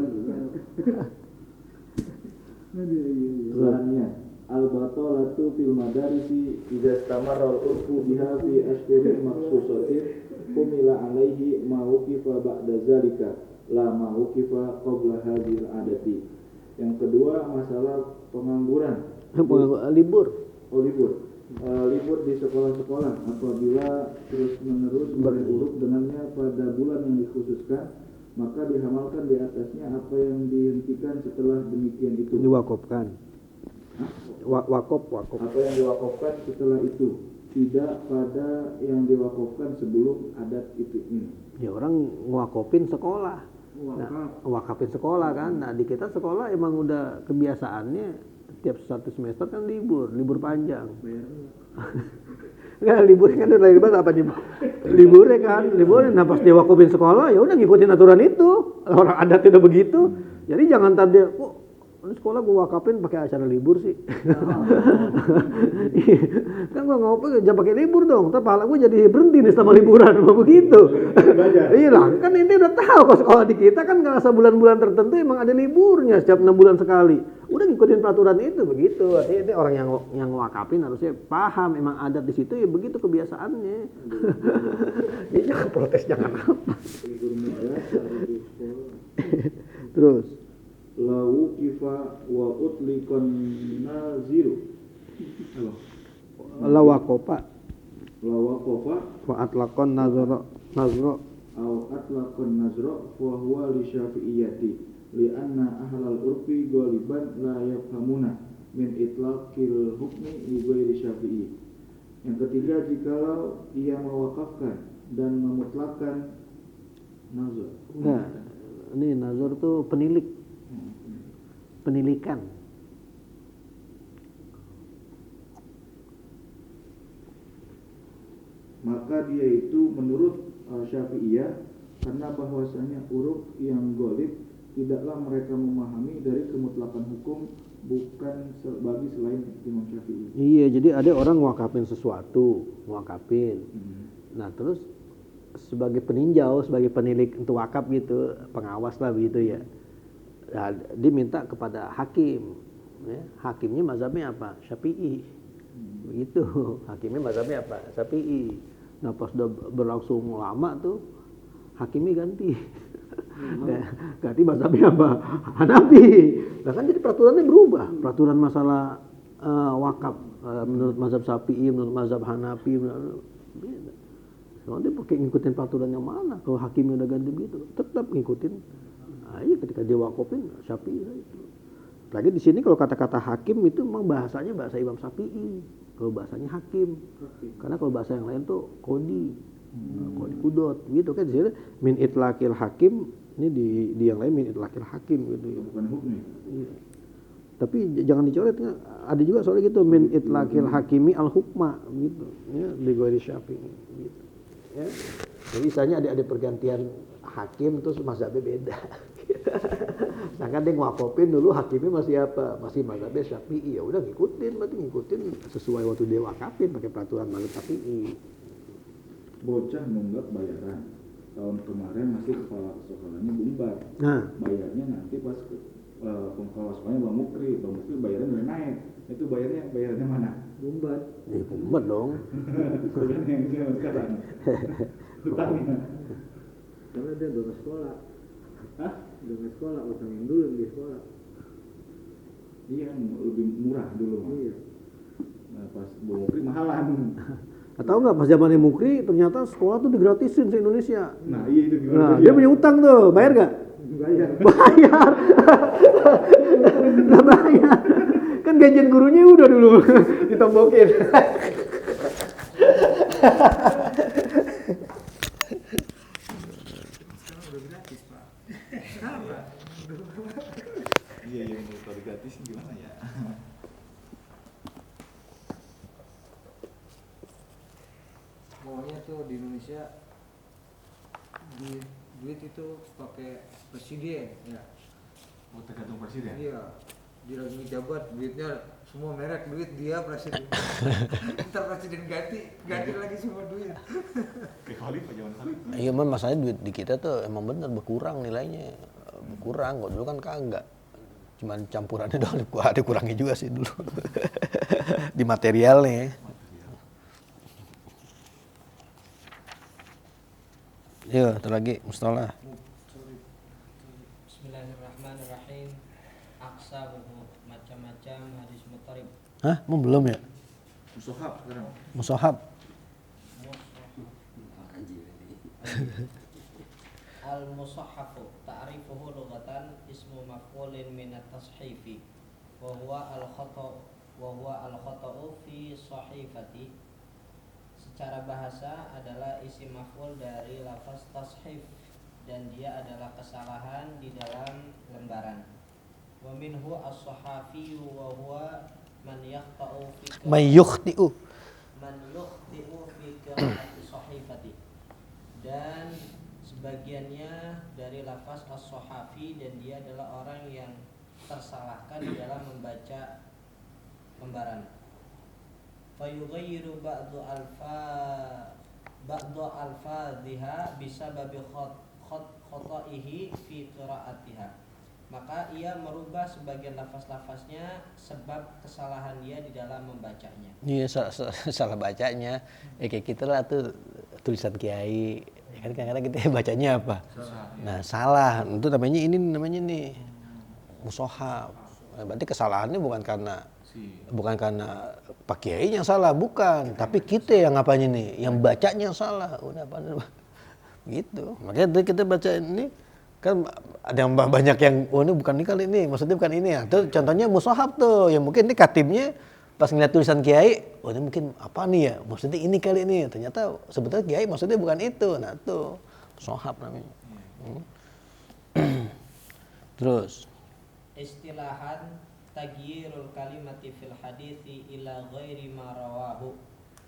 Selanjutnya al-batalatu fil madarisi idza istamara al-urfu biha fi ashhurin makhsusatin kumila alaihi ma wuqifa ba'da zalika la ma wuqifa qabla hadhil adati. Yang kedua masalah pengangguran, Libur. libur di sekolah-sekolah apabila terus-menerus berurut dengannya pada bulan yang dikhususkan, maka dihamalkan di atasnya apa yang dihentikan setelah demikian itu. Diwakopkan. Wakop. Apa yang diwakafkan setelah itu, tidak pada yang diwakafkan sebelum adat itu ini. Ya orang ngwakopin sekolah. Nah, wakafin sekolah kan. Nah di kita sekolah emang udah kebiasaannya tiap 1 semester kan libur panjang. Enggak, liburnya kan udah libur apa nih? Liburnya nah pas dia wakafin sekolah ya udah ngikutin aturan itu. Orang adatnya udah begitu. Jadi jangan tadi ini sekolah gue wakafin pakai acara libur sih. Kan gue ngopi jangan pakai libur dong. Tapi pahala gue jadi berhenti nih sama liburan sama begitu. Iya lah, kan ini udah tahu kalau sekolah di kita kan nggak bulan-bulan tertentu emang ada liburnya setiap 6 bulan sekali. Udah ngikutin peraturan itu begitu. Artinya itu orang yang wakafin harusnya paham emang adat di situ ya begitu kebiasaannya. Jadi jangan protes jangan apa. Terus Lawu kifa wa utlikon naziru. lawakopa Lawakofa wa atlaqon nazro au atlaqon nazro fa huwa li syafi'iyati li anna ahlal urfi ghaliban la yafhamuna min itlaqil hukmi li ghairi syafi'i. Yang ketiga, jikalau ia mewakafkan dan memutlakan nazar. Nah, ini nazar tuh penilik. penilikan. Maka dia itu menurut Syafi'iyah karena bahwasanya huruf yang ghalib tidaklah mereka memahami dari kemutlakan hukum bukan bagi selain Imam Syafi'i. Iya, jadi ada orang ngwakafin sesuatu, ngwakafin. Nah, terus sebagai peninjau, sebagai penilik untuk wakaf gitu, pengawas lah begitu ya. Nah, dia minta kepada hakim. Ya, hakimnya mazhabnya apa? Syafi'i. Begitu. Hakimnya mazhabnya apa? Syafi'i. Nah, pas udah berlangsung lama tuh hakimnya ganti. Ganti mazhabnya apa? Hanafi. Nah kan jadi peraturannya berubah. Peraturan masalah wakaf menurut mazhab Syafi'i, menurut mazhab Hanafi, beda. Soalnya dia pakai ngikutin peraturan yang mana? Kalau hakimnya udah ganti begitu, tetap ngikutin. Nah, iya ketika dia wakafin Syafi'i itu. Lagi di sini kalau kata-kata hakim itu memang bahasanya bahasa Imam Syafi'i. Kalau bahasanya hakim. Karena kalau bahasa yang lain tuh kodi. Kodi kudot gitu kan di sini min itlaqil hakim, ini di yang lain min itlaqil hakim gitu ya. Bukan hukum. Iya. Tapi jangan dicoret, ada juga soalnya gitu min itlaqil hakimi al hukma gitu ya di ghairi Syafi'i gitu. Ya. Jadi misalnya ada pergantian hakim terus mazhabnya beda. Sedangkan dia ngwakofin dulu hakimnya masih apa? Masih mazhabnya Syafi'i. Ya udah berarti ngikutin sesuai waktu dia wakafin pakai peraturan mazhab Syafi'i. Bocah nunggak bayaran. Tahun kemarin masih kepala sekolahnya bumbar. Nah, Bayarnya nanti pas kepala sekolahnya Bang Mukri bayarnya udah naik. Itu bayarnya mana? Bumbat. ya kumpet dong. Bukan yang sekarang. Hutangnya. Karena dia udah nggak sekolah. Hah? Udah nggak sekolah, utangin dulu yang di sekolah. Iya, lebih murah dulu. Iya. Nah, pas Bang Mukri mahalan. Tahu nggak pas zamannya Mukri ternyata sekolah tuh digratisin se Indonesia. Nah, iya itu gimana? Nah, dia punya utang tuh, bayar nggak? Bayar. Bayar. Nggak bayar. Kan gajian gurunya udah dulu ditombokin. Sekarang udah gratis, Pak. Kenapa? Iya, yang kalau gratis gimana ya? Maunya tuh di Indonesia duit itu pakai presiden ya. Oh, tergantung presiden. Iya. Dia lagi jabat duitnya semua merek duit dia presiden. Ntar presiden ganti lagi semua duit. Kayak Khalifah zaman Khalifah. Iya, memang masalahnya duit di kita tuh emang bener berkurang nilainya. Berkurang, kok dulu kan kagak. Cuman campurannya doang ada kurangnya juga sih dulu. Di materialnya. Yuk, satu lagi mustalah. Bismillahirrahmanirrahim. Aksabuhu, macam-macam hadis mutarib. Hah? Mau belum ya? Musohab sekarang. Musohab. Al-musahhafu ta'rifuhu lughatan ismu maf'ulin min at-tashifi wa huwa al-khata'u fi sahifati. Secara bahasa adalah isim maf'ul dari lafaz tashif dan dia adalah kesalahan di dalam lembaran. Wa minhu as-sahafi wa huwa man yakhta'u fi Mayyukhti'u. fi qira'ati sahifati. Dan sebagiannya dari lafaz as-sahafi dan dia adalah orang yang tersalahkan di dalam membaca lembaran. Fayughayyiru ba'du alfadhiha bisababi khata'ihi fi qira'atiha. Maka ia merubah sebagian lafaz-lafaznya sebab kesalahan dia di dalam membacanya. Iya, salah bacanya. Kayak kita lah tuh tulisan kiai. Ya kan kadang-kadang kita bacanya apa? Nah, salah. Itu namanya nih musohab. Berarti kesalahannya bukan karena Pak Kiai yang salah, bukan. Tapi kita yang apanya nih, yang bacanya yang salah. Udah apa gitu. Makanya kita baca ini kan ada yang banyak yang ini bukan ini kali ini, maksudnya bukan ini ya. Tuh contohnya musohab tuh, yang mungkin ini katibnya pas ngeliat tulisan Kiai, ini mungkin apa nih ya? Maksudnya ini kali ini. Ternyata sebetulnya Kiai maksudnya bukan itu. Nah, tuh musohab namanya. Terus istilahan tagyirul kalimati fil hadithi ila ghairi ma rawahu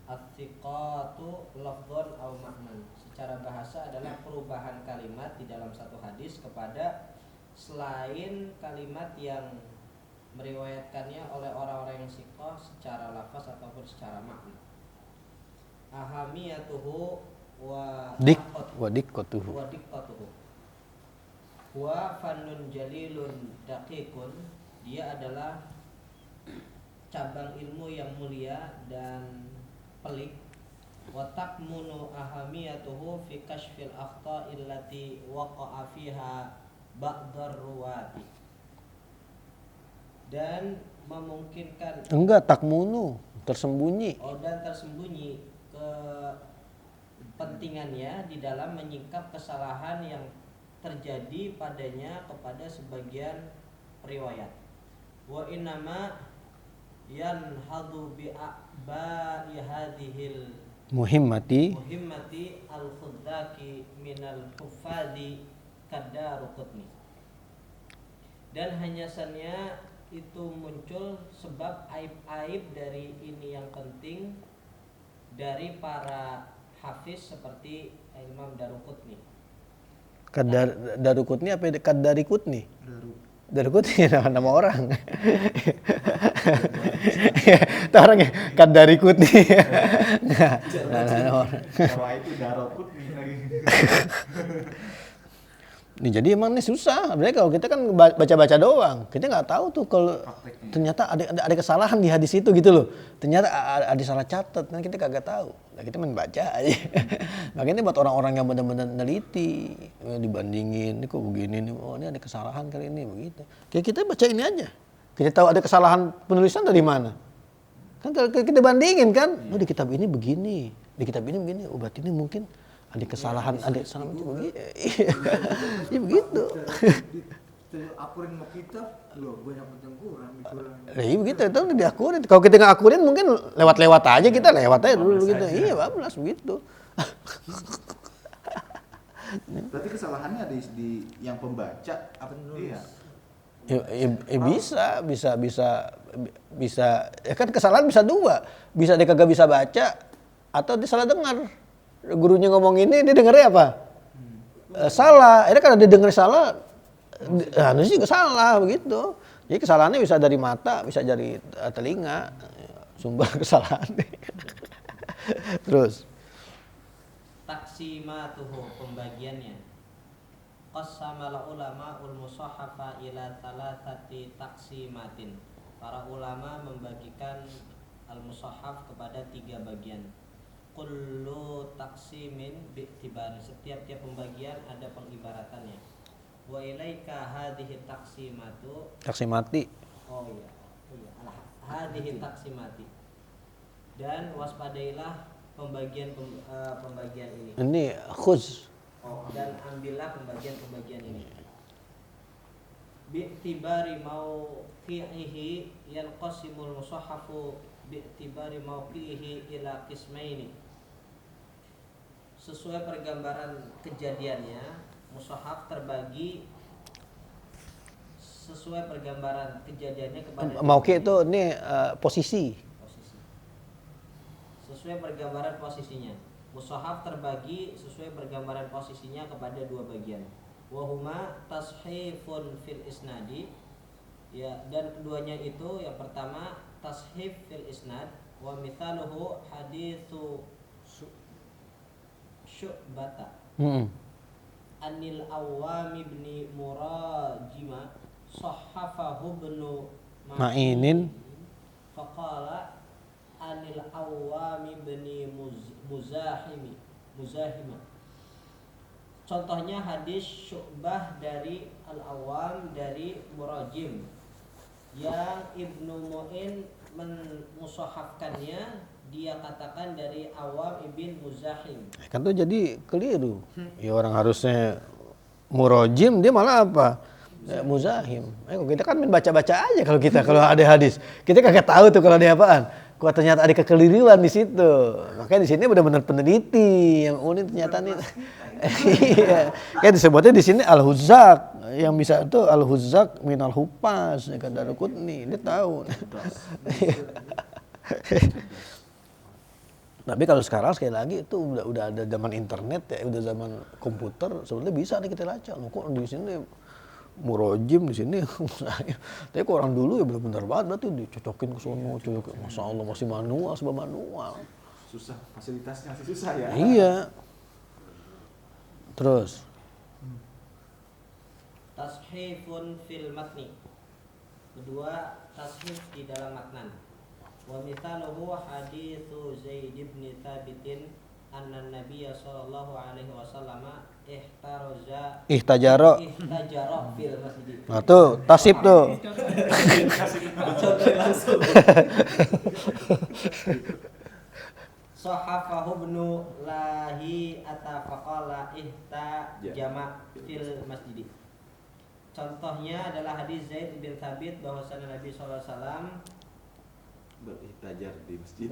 at-thiqatu lafdhan aw ma'nan. Secara bahasa adalah perubahan kalimat di dalam satu hadis kepada selain kalimat yang meriwayatkannya oleh orang-orang yang thiqah secara lafaz ataupun secara makna. Ahamiyatuhu wa diqqatuhu wa fannun jalilun daqiqun. Dia adalah cabang ilmu yang mulia dan pelik. Wa takmunu ahamiyatuhu fi kashfil akhta'il lati waqa'a fiha ba'dar ruwati. Dan memungkinkan takmunu tersembunyi. Dan tersembunyi kepentingannya di dalam menyingkap kesalahan yang terjadi padanya kepada sebagian riwayat. Wa innama yanhadu bi a'ba'i hadhil muhimmati al-khudzaki minal huffadhi Kadaruqutni. Dan hanya saja itu muncul sebab aib-aib dari ini yang penting dari para hafiz seperti Imam Daruqutni. Daruqutni apa Kadarikutni? Daruqutni nama orang. Itu orangnya Kadarikutni. Kalau itu Daruqutni lagi. Nih, jadi emang ini susah. Sebenarnya kalau kita kan baca-baca doang, kita nggak tahu tuh kalau ternyata ada kesalahan di hadis itu gitu loh. Ternyata ada salah catat, dan kita kagak tahu. Nah, kita main baca aja. Makanya buat orang-orang yang benar-benar neliti, dibandingin, ini kok begini nih, oh ini ada kesalahan kali ini begitu. Kayak kita baca ini aja. Kita tahu ada kesalahan penulisan dari mana. Kan kalau kita bandingin kan, oh di kitab ini begini, di kitab ini begini, oh berarti ini mungkin ada kesalahan, ada kesalahan itu begitu. Ya begitu. Akurin mau kitab, loh banyak yang kurang dikurangin. Iya begitu, itu diakurin. Kalau kita nggak akurin mungkin lewat-lewat aja, kita lewat aja dulu begitu. Iya, bablas begitu. Berarti kesalahannya di yang pembaca apa Penulis. Iya. Bisa. Ya kan kesalahan bisa dua. Bisa dia kagak bisa baca atau dia salah dengar. Gurunya ngomong ini, dia dengarnya apa? Salah. Akhirnya kalau dia dengar salah, itu juga salah begitu. Jadi kesalahannya bisa dari mata, bisa dari telinga, sumber kesalahan. Terus taksimatuhu, pembagiannya. Qassamal ulama'ul musahhafa ila thalathati taksimatin. Para ulama membagikan al-musahhaf kepada 3 bagian. Kullu taksimin bi'tibari, setiap pembagian ada pengibaratannya. Wa ilaika hadhihi taksimati. Oh iya. Hadhihi taksimati. Dan waspadailah pembagian ini. Ini khuz. Dan ambillah pembagian ini. Bi'tibari mauqi'ihi yanqasimul musahhafu bi'tibari mauqi'ihi ila qismaini. Sesuai pergambaran kejadiannya, mushaf terbagi sesuai pergambaran kejadiannya kepada mauqi' itu ini posisi. Sesuai pergambaran posisinya. Mushaf terbagi sesuai pergambaran posisinya kepada 2 bagian. Wahuma tashifun fil isnadi. Ya, dan keduanya itu yang pertama tashif fil isnad wa mithaluhu haditsu Syu'bata Anil Awwam ibn Murajima sahhafahu ibnu Ma'inin faqala Anil Awwam ibn Muzahima. Contohnya hadis Syu'bah dari Al-Awwam dari Murajim yang Ibnu Mu'in memusahafkannya, dia katakan dari Awam ibn Muzahim. Kan tuh jadi keliru. Ya orang harusnya Murajim, dia malah apa? Muzahim. Kita kan main baca-baca aja kalau ada hadis. Kita kagak tahu tuh kalau ada apaan. Kok ternyata ada kekeliruan di situ. Makanya di sini benar-benar peneliti yang unik ternyata nih. Iya. Kayak disebutnya di sini al-Huzzaq, yang bisa itu al-Huzzaq minal Hufaz, ya kan Daruqutni, dia tahu. Tapi kalau sekarang sekali lagi itu udah ada zaman internet ya, udah zaman komputer, sebenarnya bisa nih kita lacak. Loh, kok di sini murojim di sini. Tapi kok orang dulu ya benar-benar banget berarti dicocokin ke sono, cocokin. Masya Allah masih manual, sebab manual. Susah, fasilitasnya masih susah ya. Iya. Terus Tashifun fil matni. Kedua, tashif di dalam matnan. Wa mithaluhu haditsu Zaid bin Thabitin anna Nabiyya sallallahu alaihi wasallam ihtajaro fil masjid. Nah tuh, tasib tuh. Sahafahu ibnu lahi atafaqala ihtajama fil masjid. Contohnya adalah hadis Zaid bin Thabit bahwasanya Nabi sallallahu alaihi wasallam berihtajar di masjid.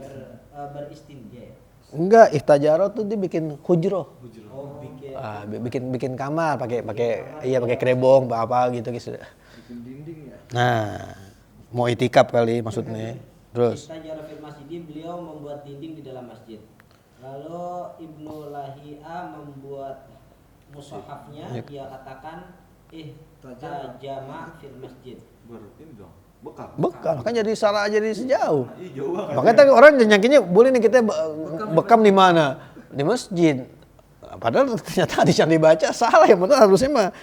Beristinja ya. Enggak, ihtajaro tuh dia bikin hujroh. Oh, Bikin kamar pakai krebong apa gitu. Bikin dinding ya. Nah, mau itikaf kali maksudnya. Terus Ihtajara fil masjid, beliau membuat dinding di dalam masjid. Lalu Ibnu Lahi'a membuat mushafnya, dia katakan ihtajama fil masjid. Berarti dong bekal. kan jadi salah aja di sejauh. Jauh banget. Makanya tadi orang nyangkinya boleh nih kita bekam di mana? Di masjid. Padahal ternyata hadis yang dibaca salah, yang benar harusnya mah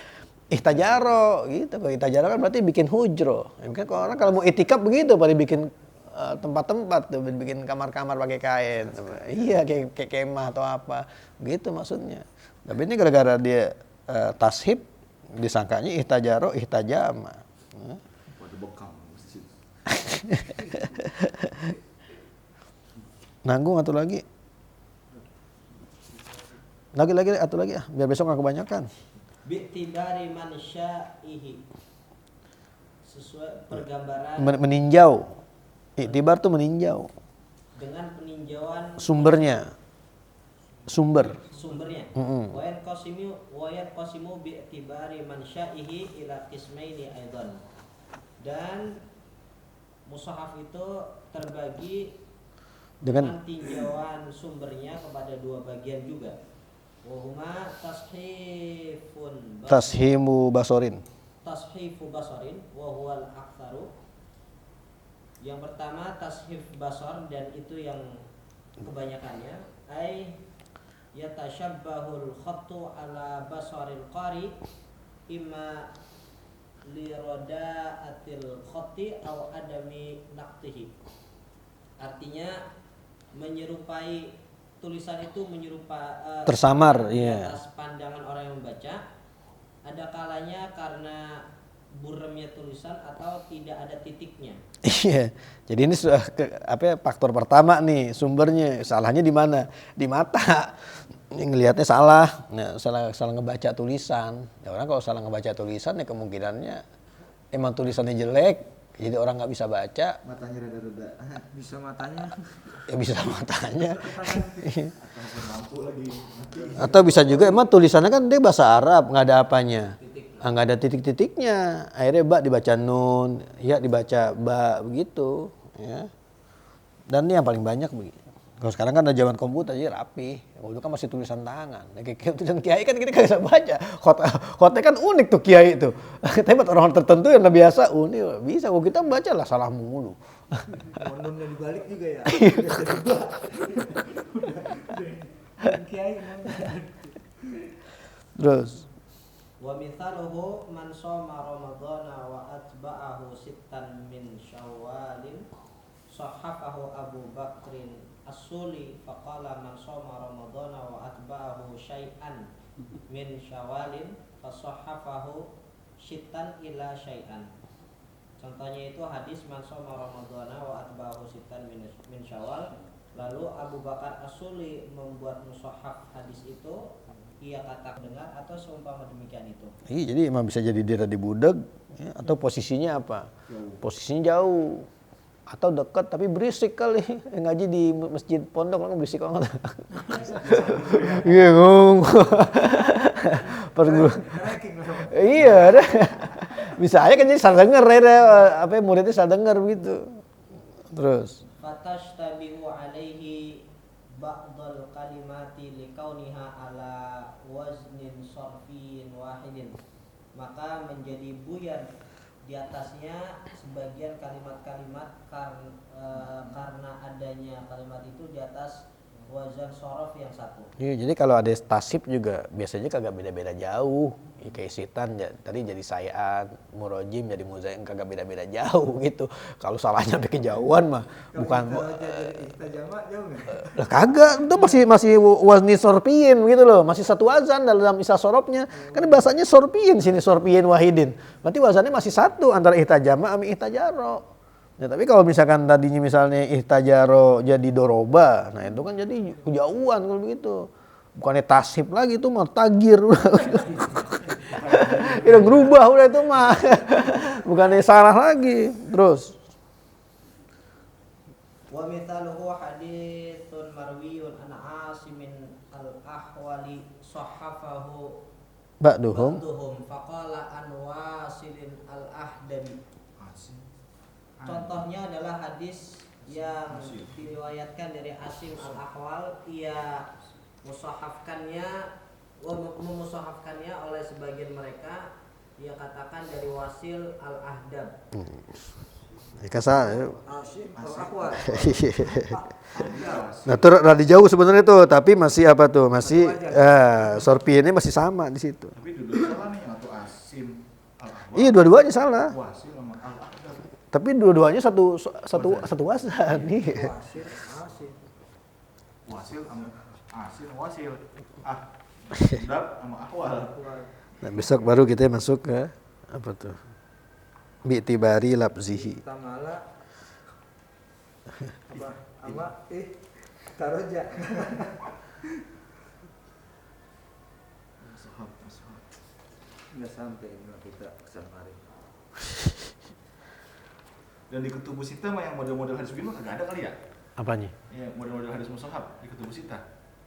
ihtajaro gitu. Kalau ihtajaro kan berarti bikin hujro. Mungkin kalau orang kalau mau itikaf begitu pada bikin tempat-tempat tuh, bikin kamar-kamar pakai kain. Iya, kayak kemah atau apa. Gitu maksudnya. Tapi ini gara-gara dia tashib disangkanya ihtajaro ihtajama. Waduh bekal masjid. Nanggung atau lagi? Lagi atau lagi biar besok nggak kebanyakan. Bi'tibari man syaihi. Sesuai pergambaran Meninjau. Iktibar tuh meninjau. dengan peninjauan Sumbernya. sumbernya. Wayan qasimu bi'tibari man syaihi ila qismaini aidan. Dan mushaf itu terbagi dengan tinjauan sumbernya kepada dua bagian juga. Wahuma Tashimu basorin. Tashifu basarin wa huwal aktsaru. Yang pertama tashif basar, dan itu yang kebanyakannya, ai yatashabbahul khattu ala basaril qari imma liradaatil khatti aw adami naqtihi. Artinya menyerupai, tulisan itu menyerupai Tersamar, di iya. atas pandangan orang yang membaca. Ada kalanya karena buremnya tulisan atau tidak ada titiknya. Iya. Jadi ini sudah faktor pertama nih, sumbernya. Salahnya di mana? Di mata. Ini ngelihatnya salah. Nah, salah ngebaca tulisan. Ya, orang kalau salah ngebaca tulisan ya kemungkinannya emang tulisannya jelek. Jadi orang nggak bisa baca. Matanya rada-rada. Bisa matanya. Ya bisa matanya. Lampu lagi. Atau bisa juga emang tulisannya kan dia bahasa Arab, nggak ada apanya. Nggak ada titik-titiknya. Akhirnya ba dibaca nun, ya dibaca ba, begitu. Ya. Dan ini yang paling banyak begitu. Kalau sekarang kan ada zaman komputer, jadi rapi. Dulu kan masih tulisan tangan. Kayak tulisan kiai kan kita nggak bisa baca. Khotnya kan unik tuh kiai itu. Tapi buat orang tertentu yang biasa unik bisa. Kalau kita baca lah salah mulu. Nunnya dibalik juga ya. Kiai. Terus Wa mithaluhu man shoma ramadhana wa atba'ahu sittan min syawalin sahafahu Abu Bakrin As-Suli faqala man shoma ramadhana wa atba'ahu syai'an min syawalin fasahafahu sittan ila syai'an. Contohnya itu hadis man shoma ramadhana wa atba'ahu sittan min syawal. Lalu Abu Bakar As-Suli membuat mushaf hadis itu, ia kata dengar atau seumpama demikian itu. iya, jadi emang bisa jadi dia di budeg ya, atau posisinya apa? Posisinya jauh. Atau dekat tapi berisik kali. Ngaji di masjid pondok kan berisik banget. Iya ngomong. Pas guru. Iya, ada. Bisa aja kan jadi salah denger ya, apa muridnya salah denger begitu. Terus fatashtabihu alaihi ba'dal kalimati likauniha ala waznin sarfiyyin wahidin, maka menjadi buyar di atasnya sebagian kalimat-kalimat karena adanya kalimat itu di atas wazan sorof yang satu. iya, jadi kalau ada tasib juga biasanya kagak beda-beda jauh. Ya, kayak sitan tadi jadi sayaan, murojim jadi muzaim, kagak beda-beda jauh gitu. Kalau salahnya sampai kejauhan mah bukan lah kagak, itu masih wazni sorpiyin gitu loh, masih satu wazan dalam isa sorofnya. Kan bahasanya sorpiyin sini, sorpiyin wahidin. Berarti wazannya masih satu antara ihtajama sama ihtajaro. Ya, tapi kalau misalkan tadinya misalnya ihtajaro jadi doroba, nah itu kan jadi kejauhan kalau begitu. Bukannya tasib lagi itu mah tagir. Udah berubah udah itu mah. Bukannya salah lagi. Terus Wa mithaluhu haditsun marwiyun an Asimin al-Ahwali sahafahu ba'duhum faqala an Wasilin al-Ahdabi. Contohnya adalah hadis yang diriwayatkan dari Asim al-Ahwal, ia memusahafkannya oleh sebagian mereka, ia katakan dari Wasil al-Ahdab. Kasar. Asim al-Ahwal. Nah, itu rada jauh sebenarnya tuh, tapi masih apa tuh? Masih sorpiinnya masih sama di situ. Tapi dua-duanya salah nih, atau Asim al-Ahwal. Iya, dua-duanya salah. Wasil sama al-Ahdab. Tapi dua-duanya satu wazan nih. Wasil sama Wasil. Ahdab sama Ahwal. Nah, besok baru kita masuk ke apa tuh? Bi'tibari labzihi. Tamala apa taroja. Nggak sampai ini kita kesana. Dan di kutubu sita mah yang model-model hadis begini mah kagak ada kali ya? Apanya? Ya, model-model hadis mushaf di kutubu sita.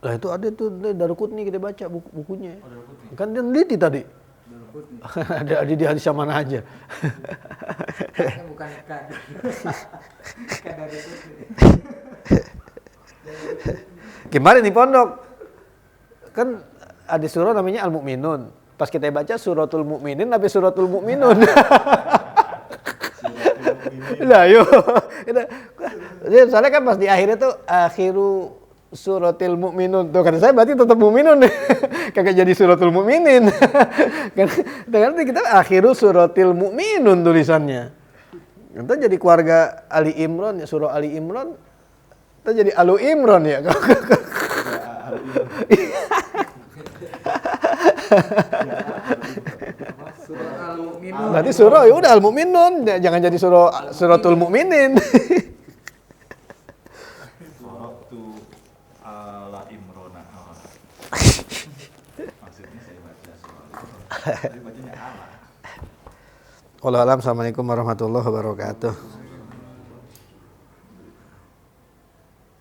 Lah itu ada tuh Daruqutni kita baca bukunya. Oh, Daruqutni. Kan dia neliti tadi. Daruqutni. ada di hadis yang mana aja. Bukan kadar. Kadar itu. Kemarin di pondok kan ada surah namanya Al-Mu'minun. Pas kita baca suratul Mu'minin tapi suratul Mu'minun. Lah yo. Soalnya kan pas di akhirnya tuh akhiru suratil mu'minun. Tuh kata saya berarti tetap mu'minun. Kagak jadi suratul mu'minin. Kan kita akhiru suratil mu'minun tulisannya. Itu jadi keluarga Ali Imran ya, surah Ali Imran. Itu jadi Alu Imran ya. Surah Al-Mu'minun. Berarti surah ya udah Al-Mu'minun, jangan jadi suratul mu'minin. Suratu ala Imrona. Maksudnya saya baca surah. Tapi bacanya ala. Wallahu a'lam. Assalamualaikum warahmatullahi wabarakatuh.